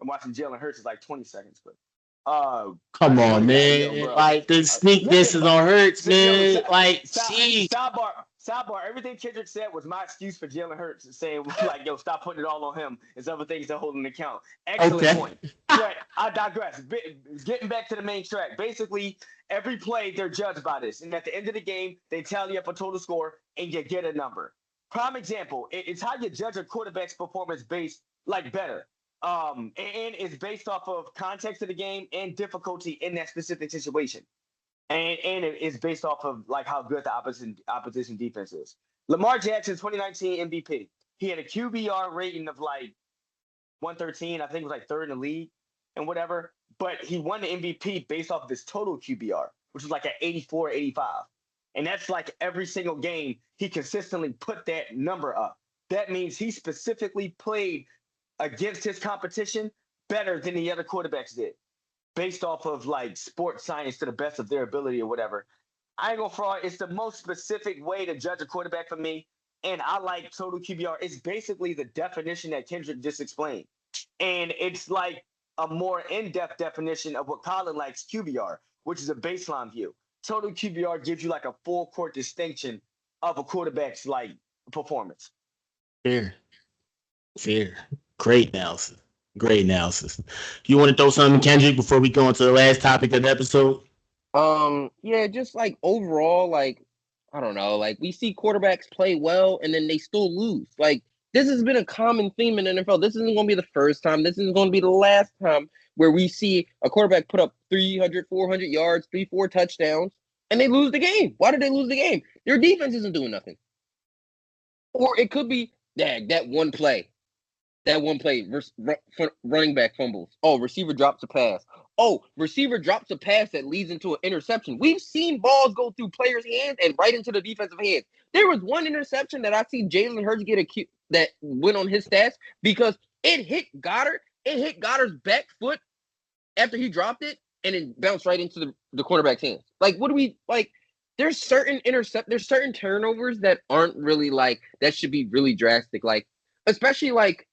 Speaker 3: watching Jalen Hurts is like 20 seconds, but
Speaker 1: come on, man. Like the sneak this is on Hurts, man. Like, gee.
Speaker 3: Sidebar. Everything Kendrick said was my excuse for Jalen Hurts, saying like, "Yo, stop putting it all on him." There's other things to hold in account. Excellent point. But I digress. Getting back to the main track. Basically, every play they're judged by this, and at the end of the game, they tally up a total score, and you get a number. Prime example. It's how you judge a quarterback's performance based like better. And it's based off of context of the game and difficulty in that specific situation. And it's based off of like how good the opposition defense is. Lamar Jackson, 2019 MVP. He had a QBR rating of like 113. I think it was like third in the league and whatever. But he won the MVP based off of his total QBR, which was like an 84, 85. And that's like every single game he consistently put that number up. That means he specifically played against his competition better than the other quarterbacks did, based off of like sports science to the best of their ability or whatever. I ain't gonna fraud. It's the most specific way to judge a quarterback for me. And I like total QBR. It's basically the definition that Kendrick just explained. And it's like a more in-depth definition of what Colin likes QBR, which is a baseline view. Total QBR gives you like a full court distinction of a quarterback's like performance.
Speaker 1: Fair. Great analysis. You want to throw something, Kendrick, before we go into the last topic of the episode?
Speaker 2: Yeah, just like overall, like, I don't know, like we see quarterbacks play well and then they still lose. Like, this has been a common theme in the NFL. This isn't going to be the first time. This isn't going to be the last time where we see a quarterback put up 300, 400 yards, 3-4 touchdowns, and they lose the game. Why did they lose the game? Their defense isn't doing nothing. Or it could be that one play. Running back fumbles. Oh, receiver drops a pass. Oh, receiver drops a pass that leads into an interception. We've seen balls go through players' hands and right into the defensive hands. There was one interception that I see Jalen Hurts get that went on his stats because it hit Goddard. It hit Goddard's back foot after he dropped it and it bounced right into the cornerback's hands. Like, what do we like? There's certain turnovers that aren't really like that should be really drastic. Like, especially like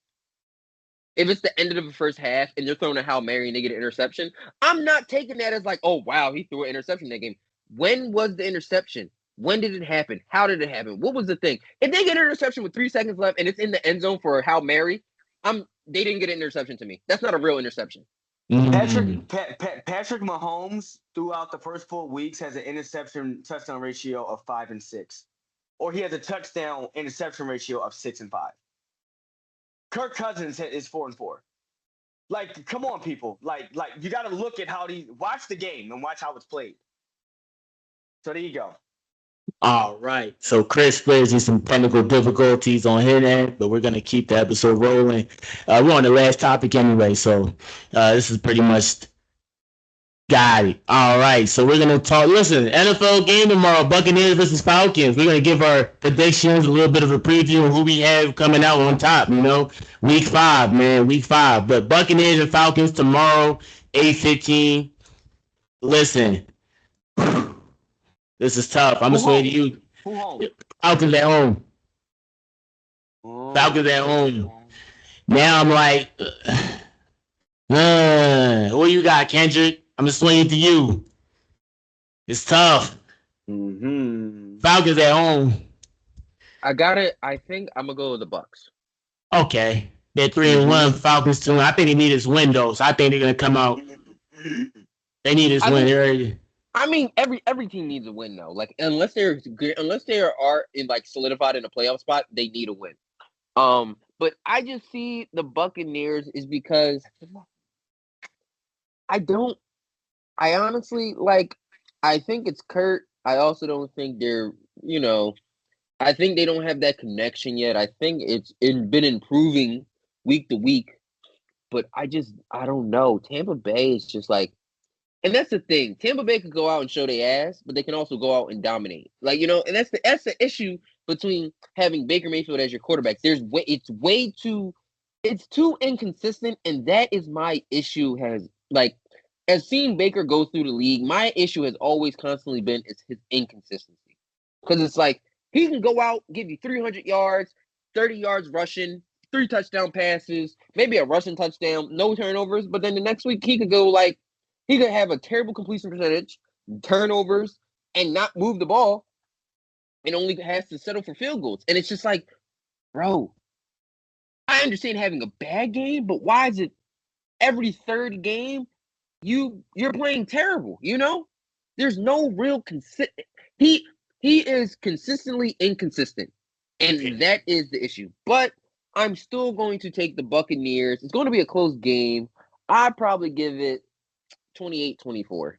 Speaker 2: if it's the end of the first half and they're throwing a Hail Mary and they get an interception, I'm not taking that as like, oh wow, he threw an interception in that game. When was the interception? When did it happen? How did it happen? What was the thing? If they get an interception with 3 seconds left and it's in the end zone for a Hail Mary, they didn't get an interception to me. That's not a real interception.
Speaker 3: Patrick Mahomes throughout the first 4 weeks has an interception touchdown ratio of 5 and 6, or he has a touchdown interception ratio of 6 and 5. Kirk Cousins is 4 and 4. Like, come on, people. Like you got to look at how watch the game and watch how it's played. So there you go.
Speaker 1: All right. So Chris experiencing some technical difficulties on his end, but we're going to keep the episode rolling. We're on the last topic anyway, so this is pretty much got it. All right. So we're going to talk. Listen, NFL game tomorrow, Buccaneers versus Falcons. We're going to give our predictions, a little bit of a preview of who we have coming out on top, Week 5, man. Week 5. But Buccaneers and Falcons tomorrow, 8:15. Listen. This is tough. I'm going to say to you.
Speaker 3: Who home?
Speaker 1: Falcons at home. Falcons at home. Now I'm like, what you got, Kendrick? I'm just swinging to you. It's tough. Falcons at home.
Speaker 2: I got it. I think I'm going to go with the Bucs.
Speaker 1: Okay. They're 3-1. Falcons 2. I think they need this win, though. So I think they're going to come out. They need this win. They're ready.
Speaker 2: I mean, every team needs a win though. Like unless they are in like solidified in a playoff spot, they need a win. But I just see the Buccaneers is because I honestly like. I think it's Kurt. I also don't think they're. I think they don't have that connection yet. I think it's been improving week to week, but I don't know. Tampa Bay is just like. And that's the thing. Tampa Bay could go out and show their ass, but they can also go out and dominate. Like, and that's the issue between having Baker Mayfield as your quarterback. It's too inconsistent, and that is my issue. As seeing Baker go through the league, my issue has always constantly been his inconsistency. Because it's like he can go out, give you 300 yards, 30 yards rushing, 3 touchdown passes, maybe a rushing touchdown, no turnovers, but then the next week he could go like. He could have a terrible completion percentage, turnovers, and not move the ball, and only has to settle for field goals. And it's just like, bro, I understand having a bad game, but why is it every third game you're playing terrible? There's no real consistent. He is consistently inconsistent, and that is the issue. But I'm still going to take the Buccaneers. It's going to be a close game. I'd probably give it 28-24.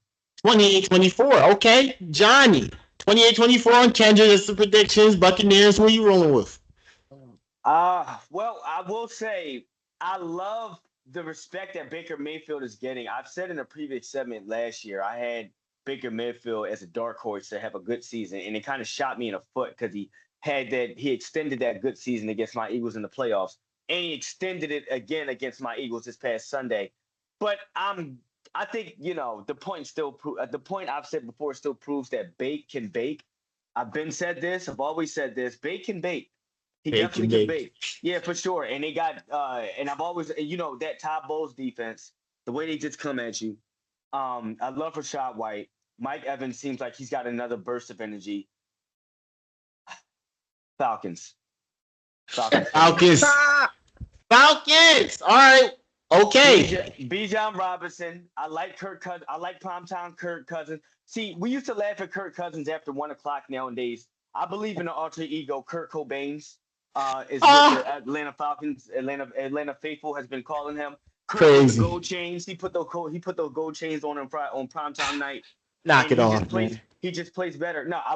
Speaker 1: 28-24. Okay. Johnny. 28-24 on Kendrick. That's the predictions. Buccaneers, who are you rolling with?
Speaker 3: Well, I will say I love the respect that Baker Mayfield is getting. I've said in a previous segment last year, I had Baker Mayfield as a dark horse to have a good season, and it kind of shot me in the foot because he extended that good season against my Eagles in the playoffs, and he extended it again against my Eagles this past Sunday. But I think, the point I've said before still proves that Bake can bake. I've said this. I've always said this. Bake can bake. He definitely can bake. Yeah, for sure. And they got, and I've always, that Todd Bowles defense, the way they just come at you. I love Rashad White. Mike Evans seems like he's got another burst of energy. Falcons.
Speaker 1: Falcons. All right. Okay.
Speaker 3: Bijan Robinson. I like Kirk Cousins. I like primetime Kirk Cousins. See, we used to laugh at Kirk Cousins after 1 o'clock nowadays. I believe in the alter ego. Kurt Cobain's is what the Atlanta Falcons, Atlanta faithful has been calling him.
Speaker 1: Crazy.
Speaker 3: Gold chains. He put those gold chains on him on primetime night.
Speaker 1: Knock it off, man.
Speaker 3: He just plays better. No, I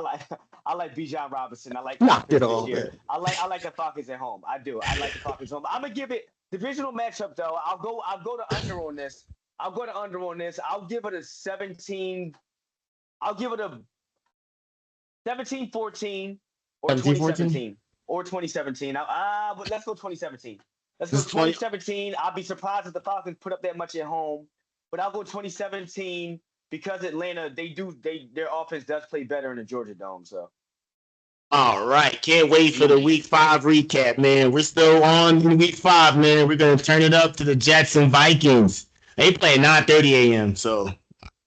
Speaker 3: like Bijan Robinson. I like
Speaker 1: knock it off.
Speaker 3: I like the Falcons at home. I do. I like the Falcons at home. I'm gonna give it divisional matchup though. I'll go to under on this. I'll give it a 17. I'll give it a 17-14 or 2017 or 2017. But let's go 2017. Let's go 2017. I'll be surprised if the Falcons put up that much at home. but I'll go 2017 because Atlanta, their offense does play better in the Georgia Dome. So.
Speaker 1: All right, can't wait for the Week 5 recap, man. We're still on in Week 5, man. We're gonna turn it up to the Jets and Vikings. They play 9:30 a.m., so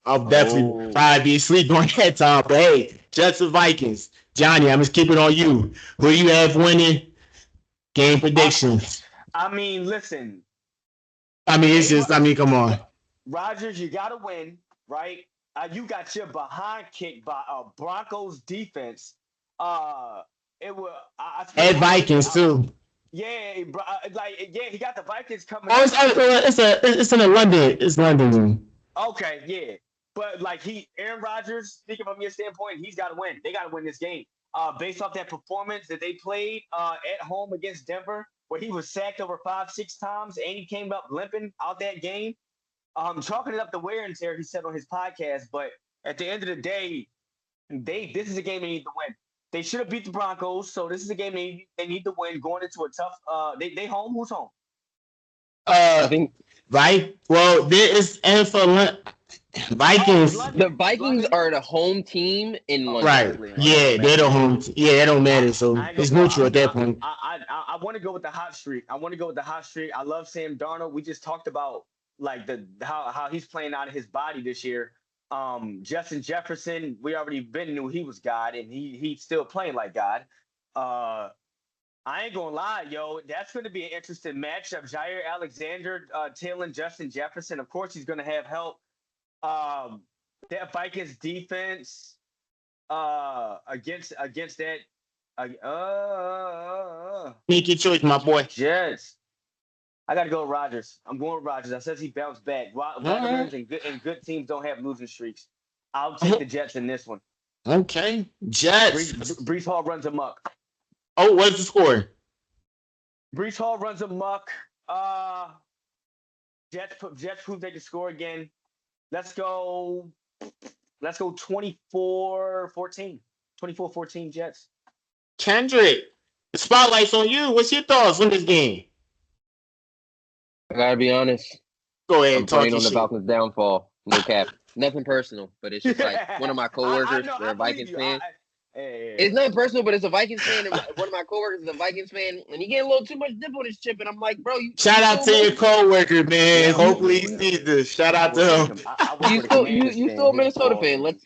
Speaker 1: I'll definitely probably be asleep during that time. But hey, Jets and Vikings. Johnny, I'm just keeping it on you. Who you have winning? Game predictions.
Speaker 3: I mean, listen.
Speaker 1: Come on.
Speaker 3: Rodgers, you got to win, right? You got your behind kicked by Broncos defense. It will.
Speaker 1: And Vikings too.
Speaker 3: Yeah, he got the Vikings coming.
Speaker 1: Oh, it's in London. It's London.
Speaker 3: Okay, yeah, but Aaron Rodgers. Speaking from your standpoint, he's got to win. They got to win this game. Based off that performance that they played at home against Denver, where he was sacked over 5-6 times, and he came up limping out that game. Chalking it up the wear and tear, he said on his podcast. But at the end of the day, this is a game they need to win. They should have beat the Broncos, so this is a game they need to win. Going into a tough. They home. Who's home?
Speaker 2: I think
Speaker 1: right. Well, there is NFL Vikings.
Speaker 2: The Vikings are the home team in London.
Speaker 1: Right. Yeah, they're the home. It don't matter. So it's neutral at that point.
Speaker 3: I want to go with the hot streak. I love Sam Darnold. We just talked about how he's playing out of his body this year. Justin Jefferson, we already knew he was God, and he's still playing like God. I ain't gonna lie, yo, that's going to be an interesting matchup. Jair Alexander tailing Justin Jefferson. Of course, he's going to have help. That Vikings defense against that.
Speaker 1: Make your choice, my boy.
Speaker 3: Jets. I got to go with Rodgers. I'm going with Rodgers. I says he bounced back. Veterans and good teams don't have losing streaks. I'll take the Jets in this one.
Speaker 1: Okay, Jets.
Speaker 3: Breece Hall runs amok.
Speaker 1: Oh, what's the score?
Speaker 3: Breece Hall runs amok. Jets prove they can score again. Let's go 24-14. 24-14 Jets.
Speaker 1: Kendrick, the spotlight's on you. What's your thoughts on this game?
Speaker 2: I gotta be honest.
Speaker 1: Go ahead.
Speaker 2: I'm praying on the Falcons' downfall. No cap. Nothing personal, but it's just like one of my coworkers, they're a Vikings fan. It's nothing personal, but it's a Vikings fan. And one of my coworkers is a Vikings fan, and he getting a little too much dip on his chip. And I'm like, bro,
Speaker 1: shout out to your coworker, man. Yeah, hopefully he sees this. Shout out to him.
Speaker 2: You still a Minnesota fan. Let's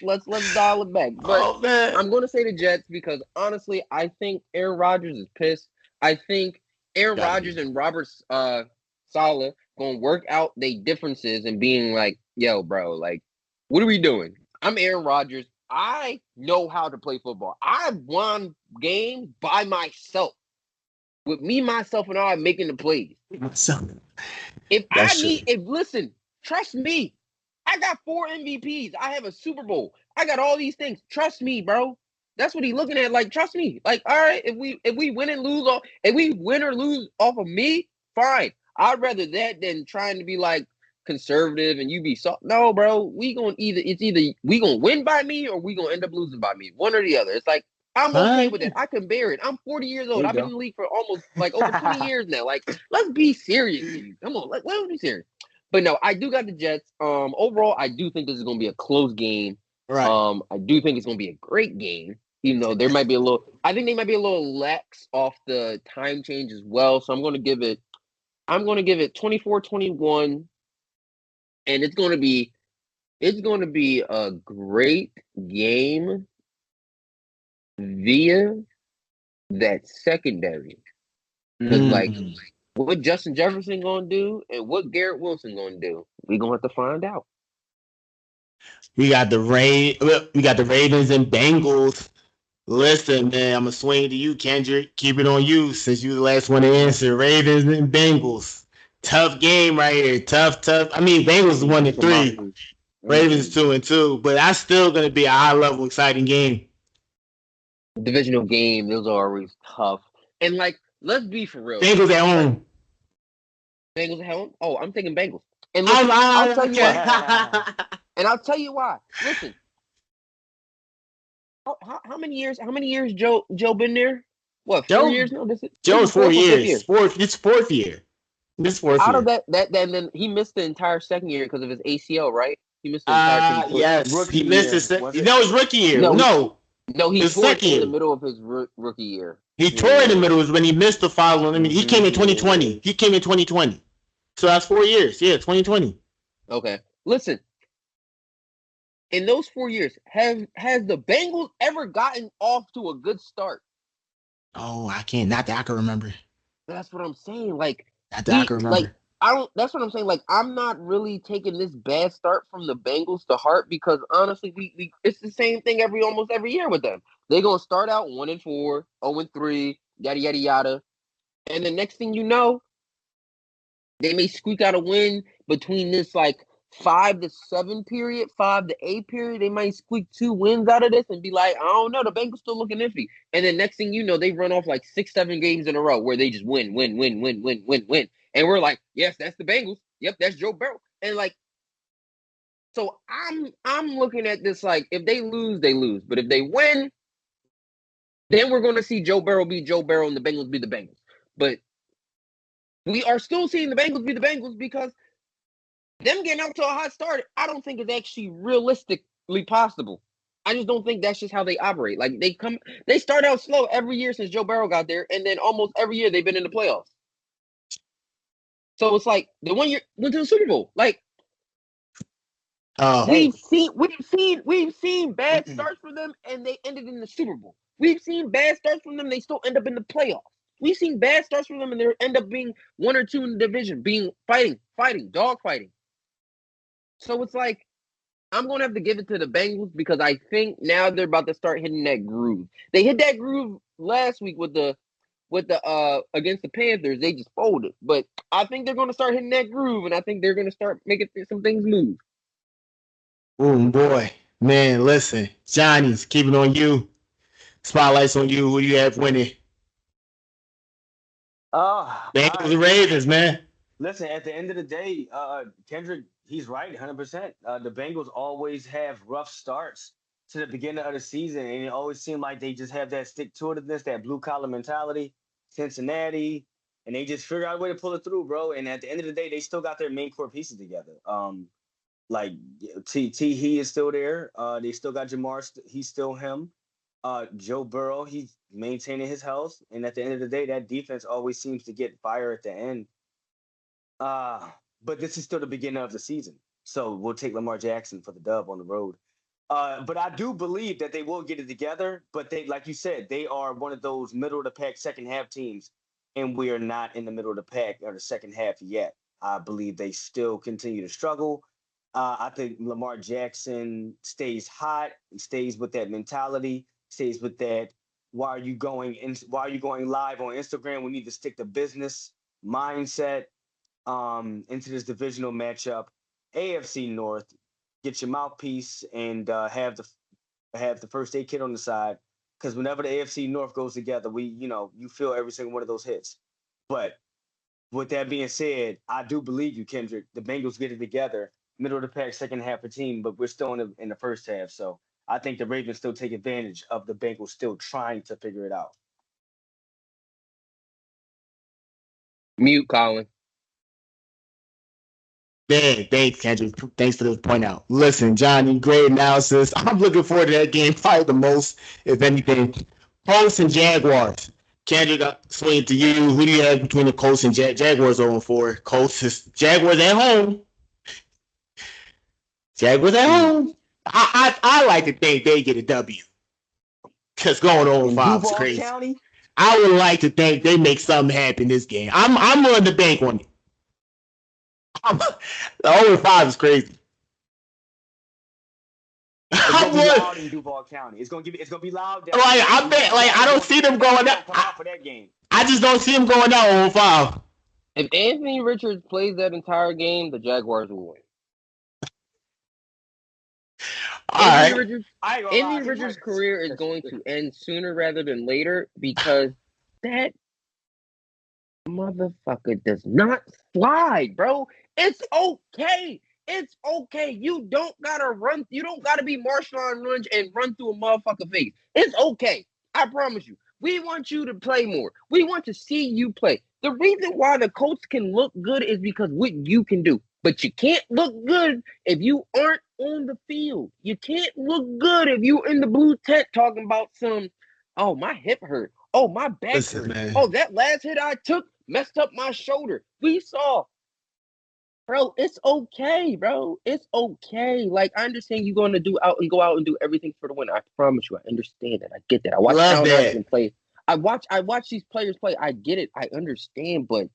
Speaker 2: dial it back. But I'm going to say the Jets because honestly, I think Aaron Rodgers is pissed. I think Aaron Rodgers and Robert Saleh going to work out their differences and being like, yo, bro, like, what are we doing? I'm Aaron Rodgers. I know how to play football. I won games by myself. With me, myself, and I making the plays. Listen, trust me. I got 4 MVPs. I have a Super Bowl. I got all these things. Trust me, bro. That's what he's looking at. Like, trust me. Like, all right, if we win or lose off of me, fine. I'd rather that than trying to be like conservative and you be soft. No, bro. We gonna win by me or we gonna end up losing by me. One or the other. It's like I'm okay with it. I can bear it. I'm 40 years old. I've been in the league for almost over 20 years now. Like, let's be serious. Come on, let's be serious. But no, I do got the Jets. Overall, I do think this is gonna be a close game.
Speaker 1: Right.
Speaker 2: I do think it's gonna be a great game. Even though there might be I think they might be a little lax off the time change as well. So I'm gonna give it 24-21. And it's going to be a great game via that secondary. Because what Justin Jefferson going to do and what Garrett Wilson going to do, we're going to have to find out.
Speaker 1: We got the Ravens and Bengals. Listen, man, I'm going to swing to you, Kendrick. Keep it on you since you the last one to answer. Ravens and Bengals. Tough game right here. Tough. I mean, Bengals 1-3, Ravens 2-2, but that's still going to be a high-level, exciting game.
Speaker 2: Divisional game, those are always tough. And let's be for real.
Speaker 1: Bengals at home.
Speaker 2: Bengals at home. Oh, I'm thinking Bengals. And listen, I'll tell you why. And I'll tell you why. Listen, how many years? Joe been there? What? 4 years now?
Speaker 1: Joe's 4 years. It's fourth year. This fourth
Speaker 2: out
Speaker 1: year.
Speaker 2: of that, and then he missed the entire second year because of his ACL, right? He missed the entire.
Speaker 1: Yes, he missed his. No, his rookie year.
Speaker 2: No, he
Speaker 1: his
Speaker 2: tore it
Speaker 1: second
Speaker 2: in
Speaker 1: year.
Speaker 2: the middle of his rookie year.
Speaker 1: He tore in the middle is when he missed the following. I mean, he came in 2020. He came in 2020. So that's 4 years. Yeah, 2020.
Speaker 2: Okay, listen. In those 4 years, has the Bengals ever gotten off to a good start?
Speaker 1: Oh, I can't. Not that I can remember.
Speaker 2: That's what I'm saying. Like,
Speaker 1: not that I can remember.
Speaker 2: Like, I don't. That's what I'm saying. Like, I'm not really taking this bad start from the Bengals to heart because honestly, we it's the same thing almost every year with them. They're gonna start out 1-4, 0-3, yada yada yada, and the next thing you know, they may squeak out a win between this like 5 to 7 period, 5 to 8 period. They might squeak 2 wins out of this and be like, I don't know, the Bengals still looking iffy. And then next thing you know, they run off like 6, 7 games in a row where they just win. And we're like, yes, that's the Bengals. Yep, that's Joe Burrow. And like, so I'm looking at this like, if they lose, they lose. But if they win, then we're going to see Joe Burrow be Joe Burrow and the Bengals be the Bengals. But we are still seeing the Bengals be the Bengals because them getting out to a hot start, I don't think is actually realistically possible. I just don't think that's just how they operate. Like they start out slow every year since Joe Burrow got there, and then almost every year they've been in the playoffs. So it's like the one year went to the Super Bowl. Like we've seen bad starts for them, and they ended in the Super Bowl. We've seen bad starts from them, they still end up in the playoffs. We've seen bad starts from them, and they end up being 1 or 2 in the division, being fighting, dog fighting. So it's like, I'm going to have to give it to the Bengals because I think now they're about to start hitting that groove. They hit that groove last week with the against the Panthers. They just folded. But I think they're going to start hitting that groove, and I think they're going to start making some things move.
Speaker 1: Oh, boy. Man, listen. Johnny's keeping on you. Spotlight's on you. Who do you have winning? Bengals and Ravens, man.
Speaker 3: Listen, at the end of the day, Kendrick, he's right, 100%. The Bengals always have rough starts to the beginning of the season, and it always seems like they just have that stick-to-itiveness, that blue-collar mentality, Cincinnati, and they just figure out a way to pull it through, bro. And at the end of the day, they still got their main core pieces together. Like he is still there. They still got Jamar. He's still him. Joe Burrow, he's maintaining his health. And at the end of the day, that defense always seems to get fire at the end. But this is still the beginning of the season. So we'll take Lamar Jackson for the dub on the road. But I do believe that they will get it together. But they, like you said, they are one of those middle of the pack second half teams. And we are not in the middle of the pack or the second half yet. I believe they still continue to struggle. I think Lamar Jackson stays hot and stays with that mentality, stays with that. Why are you going live on Instagram? We need to stick to business mindset into this divisional matchup. AFC North, get your mouthpiece and have the first aid kit on the side. Because whenever the AFC North goes together, you feel every single one of those hits. But with that being said, I do believe you, Kendrick. The Bengals get it together. Middle of the pack, second half of team, but we're still in the first half. So I think the Ravens still take advantage of the Bengals still trying to figure it out.
Speaker 2: Mute, Colin.
Speaker 1: Man, thanks, Kendrick. Thanks for the point out. Listen, Johnny, great analysis. I'm looking forward to that game probably the most, if anything. Colts and Jaguars. Kendrick, swing it to you. Who do you have between the Colts and Jaguars 0-4? Jaguars at home. Jaguars at home. I like to think they get a W. Because going 0-5 is crazy. County? I would like to think they make something happen this game. I'm willing to bank on it. The 0-5 is crazy.
Speaker 3: It's gonna be loud in Duval County. It's gonna be loud.
Speaker 1: I don't see them going out
Speaker 3: for that game.
Speaker 1: I just don't see them going out 0-5.
Speaker 2: If Anthony Richards plays that entire game, the Jaguars will win. Anthony Richards' career is going to end sooner rather than later because that motherfucker does not slide, bro. It's okay. It's okay. You don't gotta run. You don't gotta be Marshawn Lynch and run through a motherfucker face. It's okay. I promise you. We want you to play more. We want to see you play. The reason why the Colts can look good is because what you can do. But you can't look good if you aren't on the field. You can't look good if you in the blue tent talking about oh, my hip hurt. Oh, my back hurt.
Speaker 1: Man.
Speaker 2: Oh, that last hit I took messed up my shoulder. We saw. Bro, it's okay, bro. It's okay. Like, I understand you're going to go out and do everything for the win. I promise you. I understand that. I get that. I watch Allen Iverson play. I watch these players play. I get it. I understand, but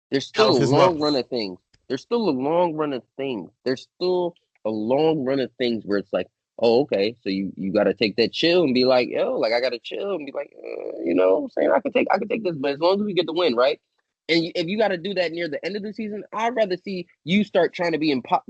Speaker 2: there's still a long run of things. There's still a long run of things. There's still a long run of things where it's like, oh, okay. So you got to take that chill and be like, yo, like, I got to chill and be like, you know what I'm saying? I can take this, but as long as we get the win, right? And if you got to do that near the end of the season, I'd rather see you start trying to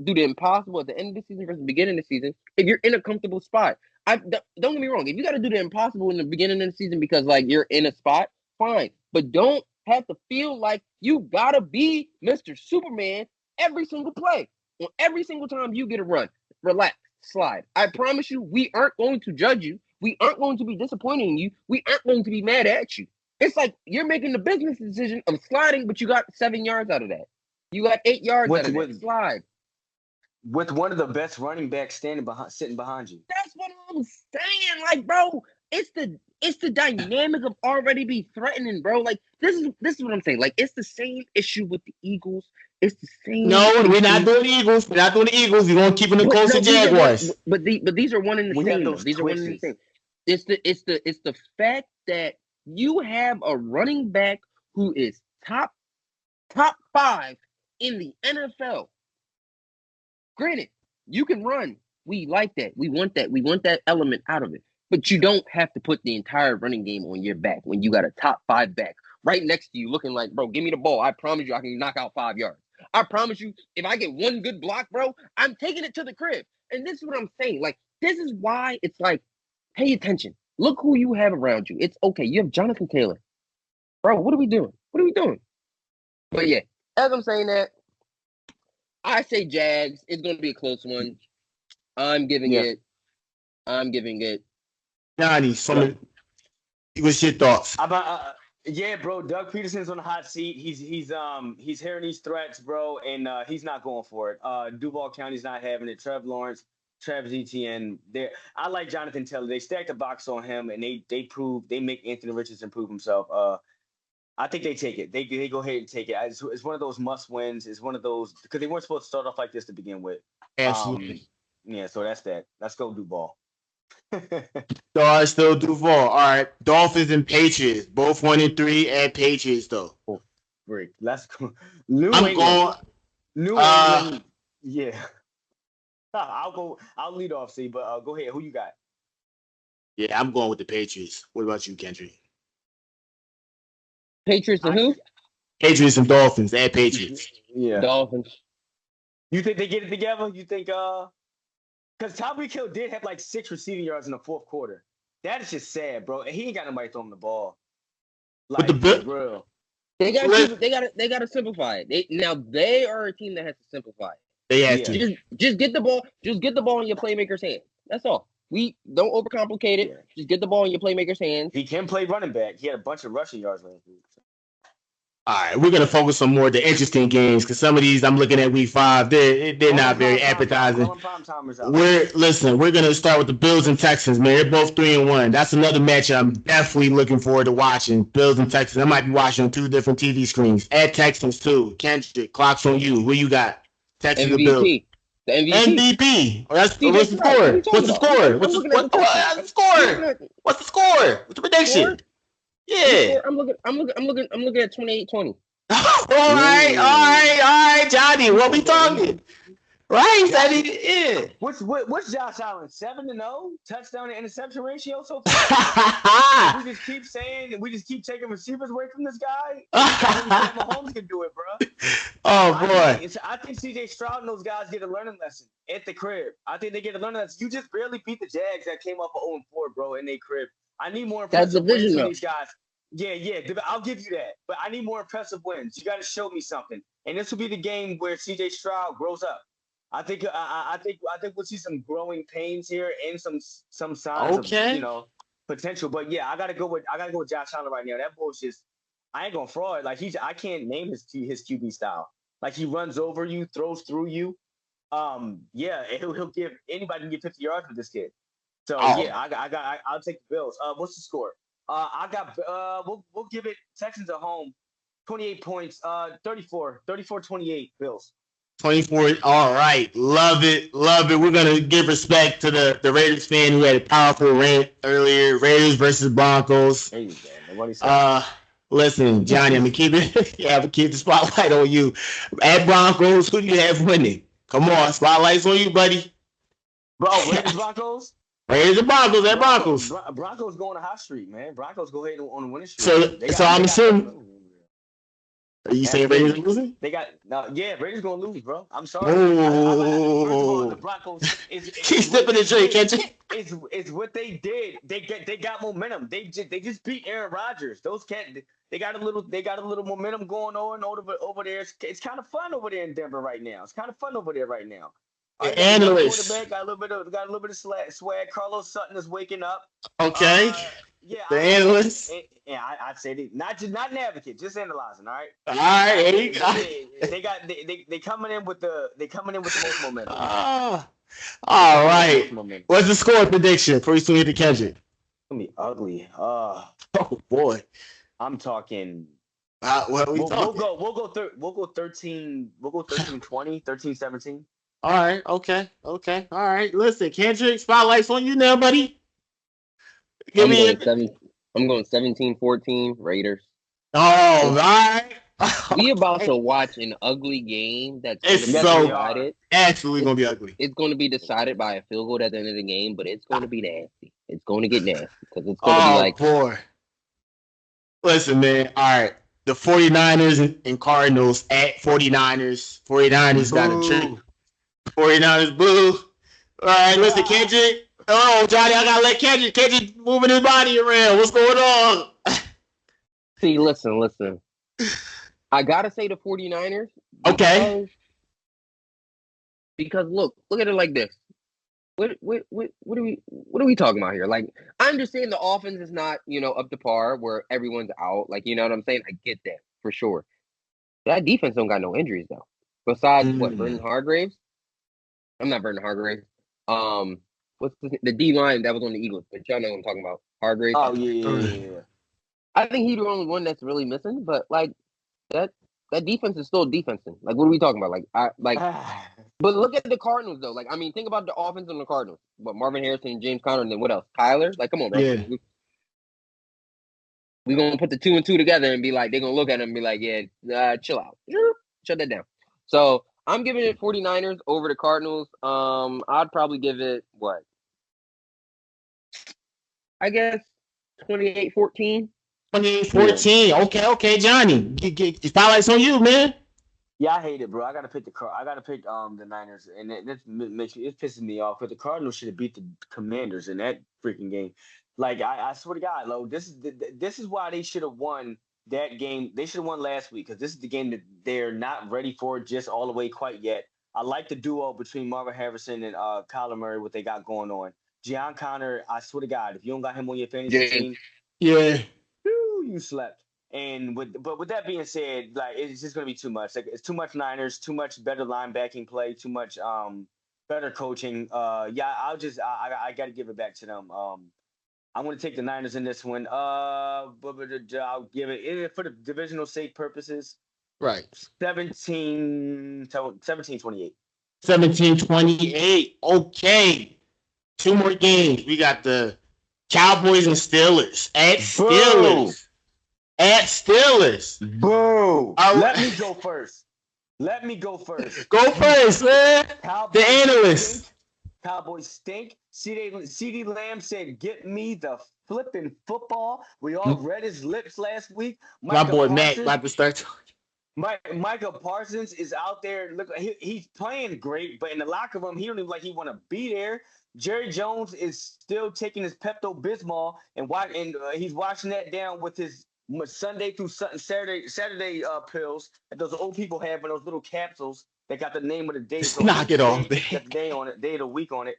Speaker 2: do the impossible at the end of the season versus the beginning of the season. If you're in a comfortable spot, don't get me wrong. If you got to do the impossible in the beginning of the season because like you're in a spot, fine. But don't have to feel like you gotta be Mr. Superman every single play. On every single time you get a run, relax, slide. I promise you, we aren't going to judge you. We aren't going to be disappointed in you. We aren't going to be mad at you. It's like you're making the business decision of sliding, but you got 7 yards out of that. You got 8 yards out of that. Slide.
Speaker 3: With one of the best running backs sitting behind you.
Speaker 2: That's what I'm saying. Like, bro, it's the dynamic of already be threatening, bro. Like, this is what I'm saying. Like, it's the same issue with the Eagles. It's the same.
Speaker 1: No, we're not doing the Eagles. We're not doing the Eagles. We're gonna keep it close to Jaguars.
Speaker 2: But these are one and the same. These are one and the same. It's the fact that you have a running back who is top 5 in the NFL. Granted, you can run. We like that. We want that. We want that element out of it. But you don't have to put the entire running game on your back when you got a top 5 back right next to you looking like, bro, give me the ball. I promise you I can knock out 5 yards. I promise you if I get one good block, bro, I'm taking it to the crib. And this is what I'm saying. Like, this is why it's like, pay attention. Look who you have around you. It's okay. You have Jonathan Taylor. Bro, what are we doing? But yeah, as I'm saying that, I say Jags. It's going to be a close one. I'm giving it.
Speaker 1: Johnny, what's your thoughts?
Speaker 3: Yeah, bro. Doug Peterson's on the hot seat. He's hearing these threats, bro, and he's not going for it. Duval County's not having it. Trev Lawrence, Travis Etienne. I like Jonathan Taylor. They stacked the box on him, and they make Anthony Richardson prove himself. I think they take it. They go ahead and take it. It's one of those must wins. It's one of those because they weren't supposed to start off like this to begin with.
Speaker 1: Absolutely.
Speaker 3: Yeah. So that's that. Let's go Duval.
Speaker 1: So still Duval. All right. Dolphins and Patriots, both 1-3 at Patriots though.
Speaker 3: Oh, great. Let's go.
Speaker 1: New England.
Speaker 3: Yeah. I'll lead off, see, but go ahead. Who you got?
Speaker 1: Yeah, I'm going with the Patriots. What about you, Kendrick?
Speaker 2: Patriots and who?
Speaker 1: Patriots and Dolphins at Patriots.
Speaker 3: Yeah.
Speaker 2: Dolphins.
Speaker 3: You think they get it together? You think because Tyreek Hill did have like 6 receiving yards in the fourth quarter. That is just sad, bro. And he ain't got nobody throwing the ball. Like real.
Speaker 2: They got to simplify it. They are a team that has to simplify it.
Speaker 1: They have to.
Speaker 2: Just get the ball. Just get the ball in your playmaker's hand. That's all. We don't overcomplicate it. Yeah. Just get the ball in your playmaker's hands.
Speaker 3: He can play running back. He had a bunch of rushing yards last week.
Speaker 1: All right, we're gonna focus on more of the interesting games because some of these I'm looking at week 5. They're not very appetizing. We're gonna start with the Bills and Texans, man. They're both 3-1. That's another match I'm definitely looking forward to watching. Bills and Texans. I might be watching on 2 different TV screens. At Texans too. Kendrick, clock's on you. What you got? Texans or Bills?
Speaker 2: The
Speaker 1: MVP. What's the score? What's the score? What's the score? What's the prediction? Yeah.
Speaker 2: I'm looking at 28-20.
Speaker 1: All right, Johnny. What we talking? Right? Yeah.
Speaker 3: What's Josh Allen? 7-0 touchdown to interception ratio so far. We just keep saying, we just keep taking receivers away from this guy. Mahomes can do it, bro.
Speaker 1: Oh boy.
Speaker 3: I think CJ Stroud and those guys get a learning lesson at the crib. I think they get a learning lesson. You just barely beat the Jags that came off of 0-4, bro, in their crib. I need more impressive wins from these guys. Yeah, I'll give you that. But I need more impressive wins. You got to show me something. And this will be the game where CJ Stroud grows up. I think we'll see some growing pains here and some signs of potential. But yeah, I gotta go with Josh Allen right now. That boy's just I ain't gonna fraud. Like I can't name his QB style. Like he runs over you, throws through you. Yeah, he'll give anybody can get 50 yards with this kid. So yeah, I'll take the Bills. What's the score? I got we'll give it Texans at home, 28 points. 34-28 Bills.
Speaker 1: 24. All right. Love it. Love it. We're going to give respect to the Raiders fan who had a powerful rant earlier. Raiders versus Broncos.
Speaker 3: There you go. Nobody said
Speaker 1: listen, Johnny, I'm going to keep the spotlight on you. At Broncos, who do you have winning? Come on. Spotlight's on you, buddy.
Speaker 3: Bro, Raiders Broncos?
Speaker 1: Raiders and Broncos at Broncos.
Speaker 3: Broncos going to hot streak, man. Broncos go ahead on the winning streak.
Speaker 1: So I'm assuming. Are you saying Raiders are losing?
Speaker 3: Raiders gonna lose, bro. I'm sorry.
Speaker 1: First
Speaker 3: of all, the Broncos
Speaker 1: keep slipping the drink, can't you?
Speaker 3: It's what they did. They got momentum. They just beat Aaron Rodgers. Those cats they got a little momentum going on over there. It's kind of fun over there in Denver right now. It's kind of fun over there right now.
Speaker 1: Analysts
Speaker 3: got a little bit of swag. Carlos Sutton is waking up.
Speaker 1: Okay. The analysts.
Speaker 3: I'd say not an advocate, just analyzing. All right.
Speaker 1: All right.
Speaker 3: They coming in with the most momentum.
Speaker 1: All right. What's the score prediction for you to hit the Kendrick?
Speaker 3: It's gonna be ugly.
Speaker 1: Oh boy.
Speaker 3: I'm talking.
Speaker 1: What are we talking?
Speaker 3: We'll go 13. We'll go 13-20, 13-17.
Speaker 1: All right. Okay. All right. Listen, Kendrick, spotlight's on you now, buddy.
Speaker 2: I'm going 17-14 Raiders.
Speaker 1: All right.
Speaker 2: We about to watch an ugly game that's
Speaker 1: absolutely going to be ugly.
Speaker 2: It's going to be decided by a field goal at the end of the game, but it's going to be nasty. It's going to get nasty because it's going to be like.
Speaker 1: Oh, boy. Listen, man. All right. The 49ers and Cardinals at 49ers. 49ers got a trick. 49ers, boo. All right, listen, Kendrick. Oh, Johnny, I got to let Kendrick moving his body around. What's going on?
Speaker 2: See, listen. I got to say the 49ers.
Speaker 1: Okay.
Speaker 2: Because look at it like this. What are we talking about here? Like, I understand the offense is not, up to par where everyone's out. Like, you know what I'm saying? I get that for sure. That defense don't got no injuries though. Besides Vernon Hargraves? I'm not Vernon Hargraves. What's the D line that was on the Eagles? But y'all know what I'm talking about. Hargraves.
Speaker 3: Oh yeah.
Speaker 2: I think he's the only one that's really missing. But like that defense is still defensing. Like, what are we talking about? But look at the Cardinals though. Like, I mean, think about the offense on the Cardinals. But Marvin Harrison, James Conner, and then what else? Kyler. Like, come on, bro.
Speaker 1: Yeah.
Speaker 2: We're gonna put the 2 and 2 together and be like, they're gonna look at him and be like, yeah, chill out. Shut that down. So I'm giving it 49ers over the Cardinals. I'd probably give it what? I guess 28-14.
Speaker 1: 28-14. Yeah. Okay, Johnny. Spotlight's on you, man.
Speaker 3: Yeah, I hate it, bro. I gotta pick the Niners, and it pisses me off because the Cardinals should have beat the Commanders in that freaking game. Like I swear to God, Lo, this is why they should have won that game. They should have won last week because this is the game that they're not ready for just all the way quite yet. I like the duo between Marvin Harrison and Kyler Murray, what they got going on. Gian Connor, I swear to God, if you don't got him on your fantasy team, you slept. But with that being said, like it's just gonna be too much. Like it's too much Niners, too much better linebacking play, too much better coaching. I got to give it back to them. I'm going to take the Niners in this one. I'll give it for the divisional sake purposes.
Speaker 1: Right.
Speaker 3: 17-28.
Speaker 1: 17-28. Okay. 2 more games. We got the Cowboys and Steelers. At Steelers.
Speaker 3: Boo. Let me go first.
Speaker 1: Go first, man. The analyst.
Speaker 3: Cowboys stink. CeeDee Lamb said, "Get me the flipping football." We all read his lips last week.
Speaker 1: My boy Matt about to start talking.
Speaker 3: Micah Parsons is out there. Look, he's playing great, but in the locker room, he don't even like he want to be there. Jerry Jones is still taking his Pepto-Bismol and he's washing that down with his Sunday through Saturday pills that those old people have in those little capsules that got the name of the day.
Speaker 1: So knock it off.
Speaker 3: Got the day on it, day of the week on it.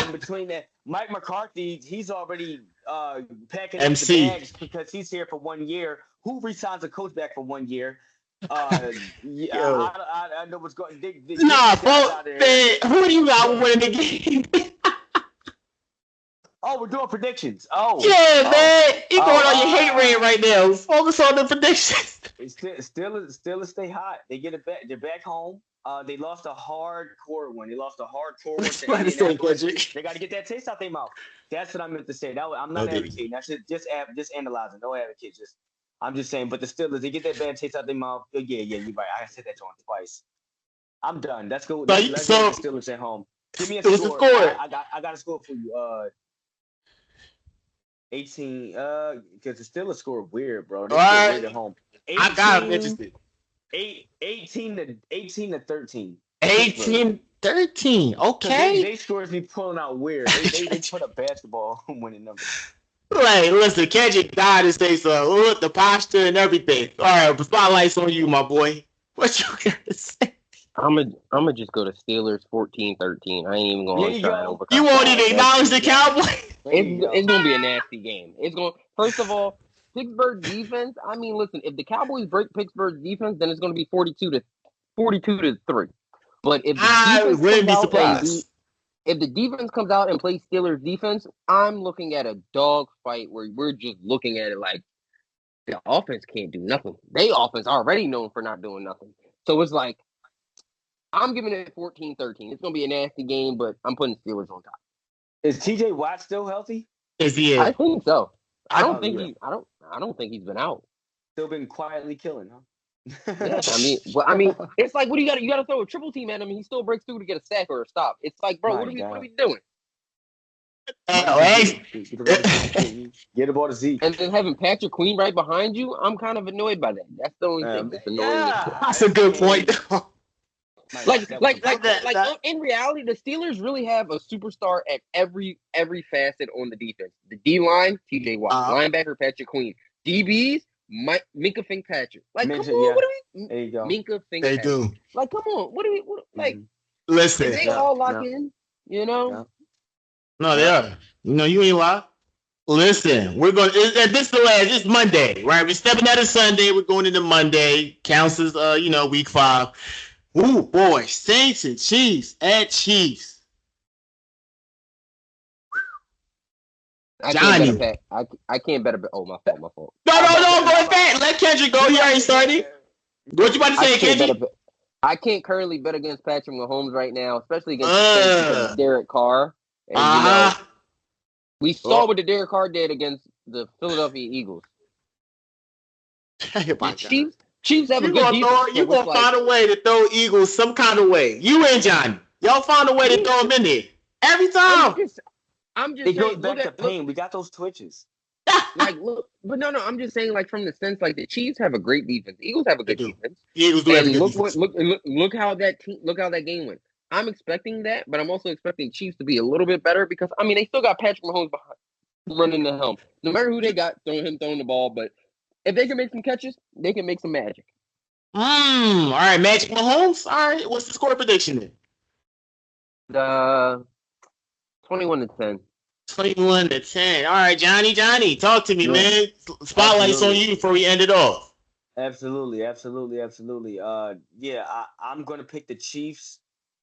Speaker 3: In between that, Mike McCarthy, he's already packing up the bags because he's here for 1 year Who resigns a coach back for 1 year? Yeah, I know what's going.
Speaker 1: Nah, folks, man, who do you got winning the game?
Speaker 3: Oh, we're doing predictions. Oh,
Speaker 1: yeah, man, you going on your hate rating right now. Focus on the predictions.
Speaker 3: Still stay hot. They get it back. They're back home. They lost a hardcore one. They lost a hardcore one to Indianapolis. They got to get that taste out their mouth. That's what I meant to say. I'm not advocating. I should just analyzing. No advocate. I'm just saying. But the Steelers, they get that bad taste out their mouth. Yeah, you're right. I said that to them twice. I'm done. Let's go. Let's get the Steelers at home. Give me a score. I got a score for you. 18. Because the Steelers score weird, bro. They score weird at home. 18,
Speaker 1: I got interested.
Speaker 3: 18 to 13.
Speaker 1: 18-13. Okay.
Speaker 3: They scores be pulling out weird. They put up basketball winning numbers.
Speaker 1: Like, listen, Kendrick died to say so. Look, the posture and everything. All right, the spotlight's on you, my boy. What you gotta say?
Speaker 2: I'm gonna just go to Steelers 14-13. I ain't even gonna try to overcome.
Speaker 1: You won't even acknowledge the Cowboys?
Speaker 2: It's gonna be a nasty game. First of all, Pittsburgh defense. I mean, listen, if the Cowboys break Pittsburgh defense, then it's gonna be 42-3. But if the defense comes out and plays Steelers defense, I'm looking at a dog fight where we're just looking at it like the offense can't do nothing. They offense already known for not doing nothing. So it's like I'm giving it 14-13. It's gonna be a nasty game, but I'm putting Steelers on top.
Speaker 3: Is TJ Watt still healthy?
Speaker 1: Is he?
Speaker 2: I think so. I don't think he's been out.
Speaker 3: Still been quietly killing, huh?
Speaker 2: Yeah, I mean, it's like, what do you got? You got to throw a triple team at him, and he still breaks through to get a sack or a stop. It's like, bro, what are we doing?
Speaker 3: Get the ball to Zeke,
Speaker 2: and then having Patrick Queen right behind you, I'm kind of annoyed by that. That's the only thing that's annoying.
Speaker 1: That's a good point.
Speaker 2: In reality, the Steelers really have a superstar at every facet on the defense. The D line, TJ Watt, linebacker Patrick Queen, DBs. Minkah Fitzpatrick. Like, come on, what do we?
Speaker 3: There you go.
Speaker 2: Minkah Fitzpatrick.
Speaker 1: They do.
Speaker 2: Like, come on, what do we? Like,
Speaker 1: listen,
Speaker 2: they all lock in, you know?
Speaker 3: Yeah.
Speaker 1: No, they are. No, you ain't lie. Listen, we're going. This is Monday, right? We're stepping out of Sunday. We're going into Monday. Counts as week 5. Ooh, boy, Saints and Chiefs at Chiefs. Johnny.
Speaker 2: I can't bet a bet. Oh, my fault.
Speaker 1: No, go back. Let Kendrick go. He already started. What you about to say, Kendrick?
Speaker 2: I can't currently bet against Patrick Mahomes right now, especially against Derek Carr. And, we saw what the Derek Carr did against the Philadelphia Eagles. Chiefs have a good defense.
Speaker 1: You're going to find a way to throw Eagles some kind of way. You and Johnny. Y'all find a way to throw them in there. Every time.
Speaker 2: I'm just
Speaker 3: it goes back to pain. We got those twitches.
Speaker 2: Look, but no. I'm just saying, like, from the sense, like, the Chiefs have a great defense. The Eagles have a good defense.
Speaker 1: The Eagles do have a good defense.
Speaker 2: Look how that game went. I'm expecting that, but I'm also expecting Chiefs to be a little bit better because they still got Patrick Mahomes running the helm. No matter who they got, throwing the ball, but if they can make some catches, they can make some magic.
Speaker 1: All right, Magic Mahomes. All right, what's the score prediction then?
Speaker 2: 21-10.
Speaker 1: 21-10. All right, Johnny, talk to me, man. Spotlight's on you before we end it off.
Speaker 3: Absolutely. I'm gonna pick the Chiefs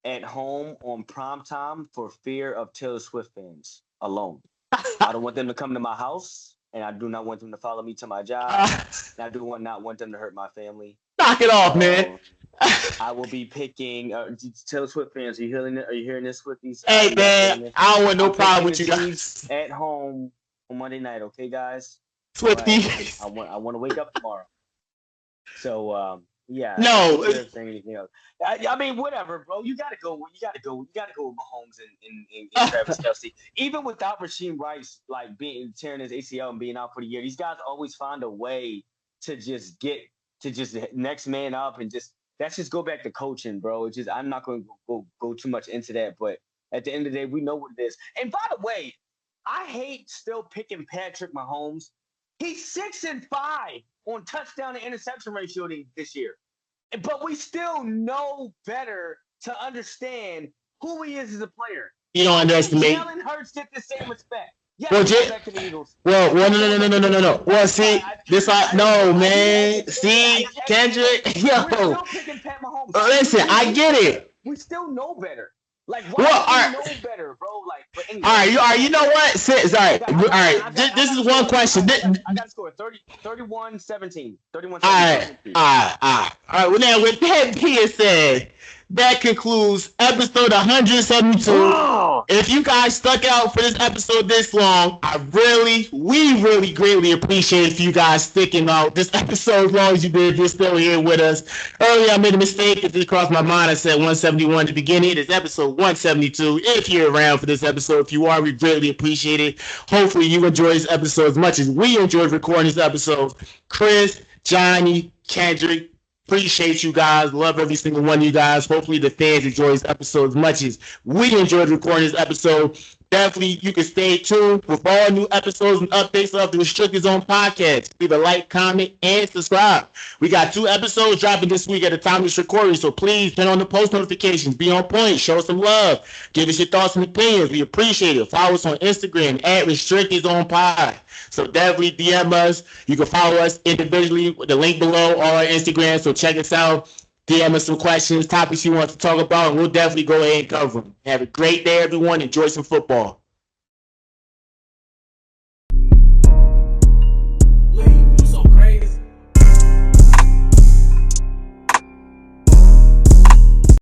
Speaker 3: at home on primetime for fear of Taylor Swift fans alone. I don't want them to come to my house, and I do not want them to follow me to my job. And I do not want them to hurt my family.
Speaker 1: Knock it off, man.
Speaker 3: I will be picking Taylor Swift fans. Are you hearing this, Swifties?
Speaker 1: Hey, man, I don't want no problem with you guys.
Speaker 3: At home on Monday night, okay, guys?
Speaker 1: Swifties.
Speaker 3: I want to wake up tomorrow. So, yeah.
Speaker 1: No.
Speaker 3: I mean, whatever, bro. You gotta go with Mahomes and Travis Kelce. Even without Rasheem Rice, like tearing his ACL and being out for the year, these guys always find a way to just next man up and that's just go back to coaching, bro. It's just I'm not going to go too much into that, but at the end of the day, we know what it is. And by the way, I hate still picking Patrick Mahomes. He's 6-5 on touchdown to interception ratio this year. But we still know better to understand who he is as a player.
Speaker 1: You don't underestimate.
Speaker 3: Jalen Hurts did the same respect. Yeah,
Speaker 1: Well,
Speaker 3: back to the Eagles.
Speaker 1: Well, no. Well, see, man. See, Kendrick, yo.
Speaker 3: We're still picking Pat Mahomes.
Speaker 1: Listen, I get it.
Speaker 3: We still know better. Like, why do we know better, bro? Like, but anyway.
Speaker 1: All right, you know what? All right. This is one question.
Speaker 3: I got to score 31-17. 31-17.
Speaker 1: All right. Well, now, with that being said, that concludes episode 172. If you guys stuck out for this episode this long, we really greatly appreciate if you guys sticking out this episode as long as you did. You're still here with us. Earlier, I made a mistake. If it crossed my mind, I said 171 at the beginning. It's episode 172. If you're around for this episode, if you are, we greatly appreciate it. Hopefully, you enjoy this episode as much as we enjoyed recording this episode. Chris, Johnny, Kendrick, appreciate you guys. Love every single one of you guys. Hopefully the fans enjoy this episode as much as we enjoyed recording this episode. Definitely, you can stay tuned with all new episodes and updates of the Restricted Zone podcast. Leave a like, comment, and subscribe. We got 2 episodes dropping this week at the time of this recording, so please turn on the post notifications. Be on point. Show some love. Give us your thoughts and opinions. We appreciate it. Follow us on Instagram at Restricted Zone Pod. So definitely DM us. You can follow us individually with the link below, all our Instagram. So check us out. DM us some questions, topics you want to talk about, and we'll definitely go ahead and cover them. Have a great day, everyone. Enjoy some football.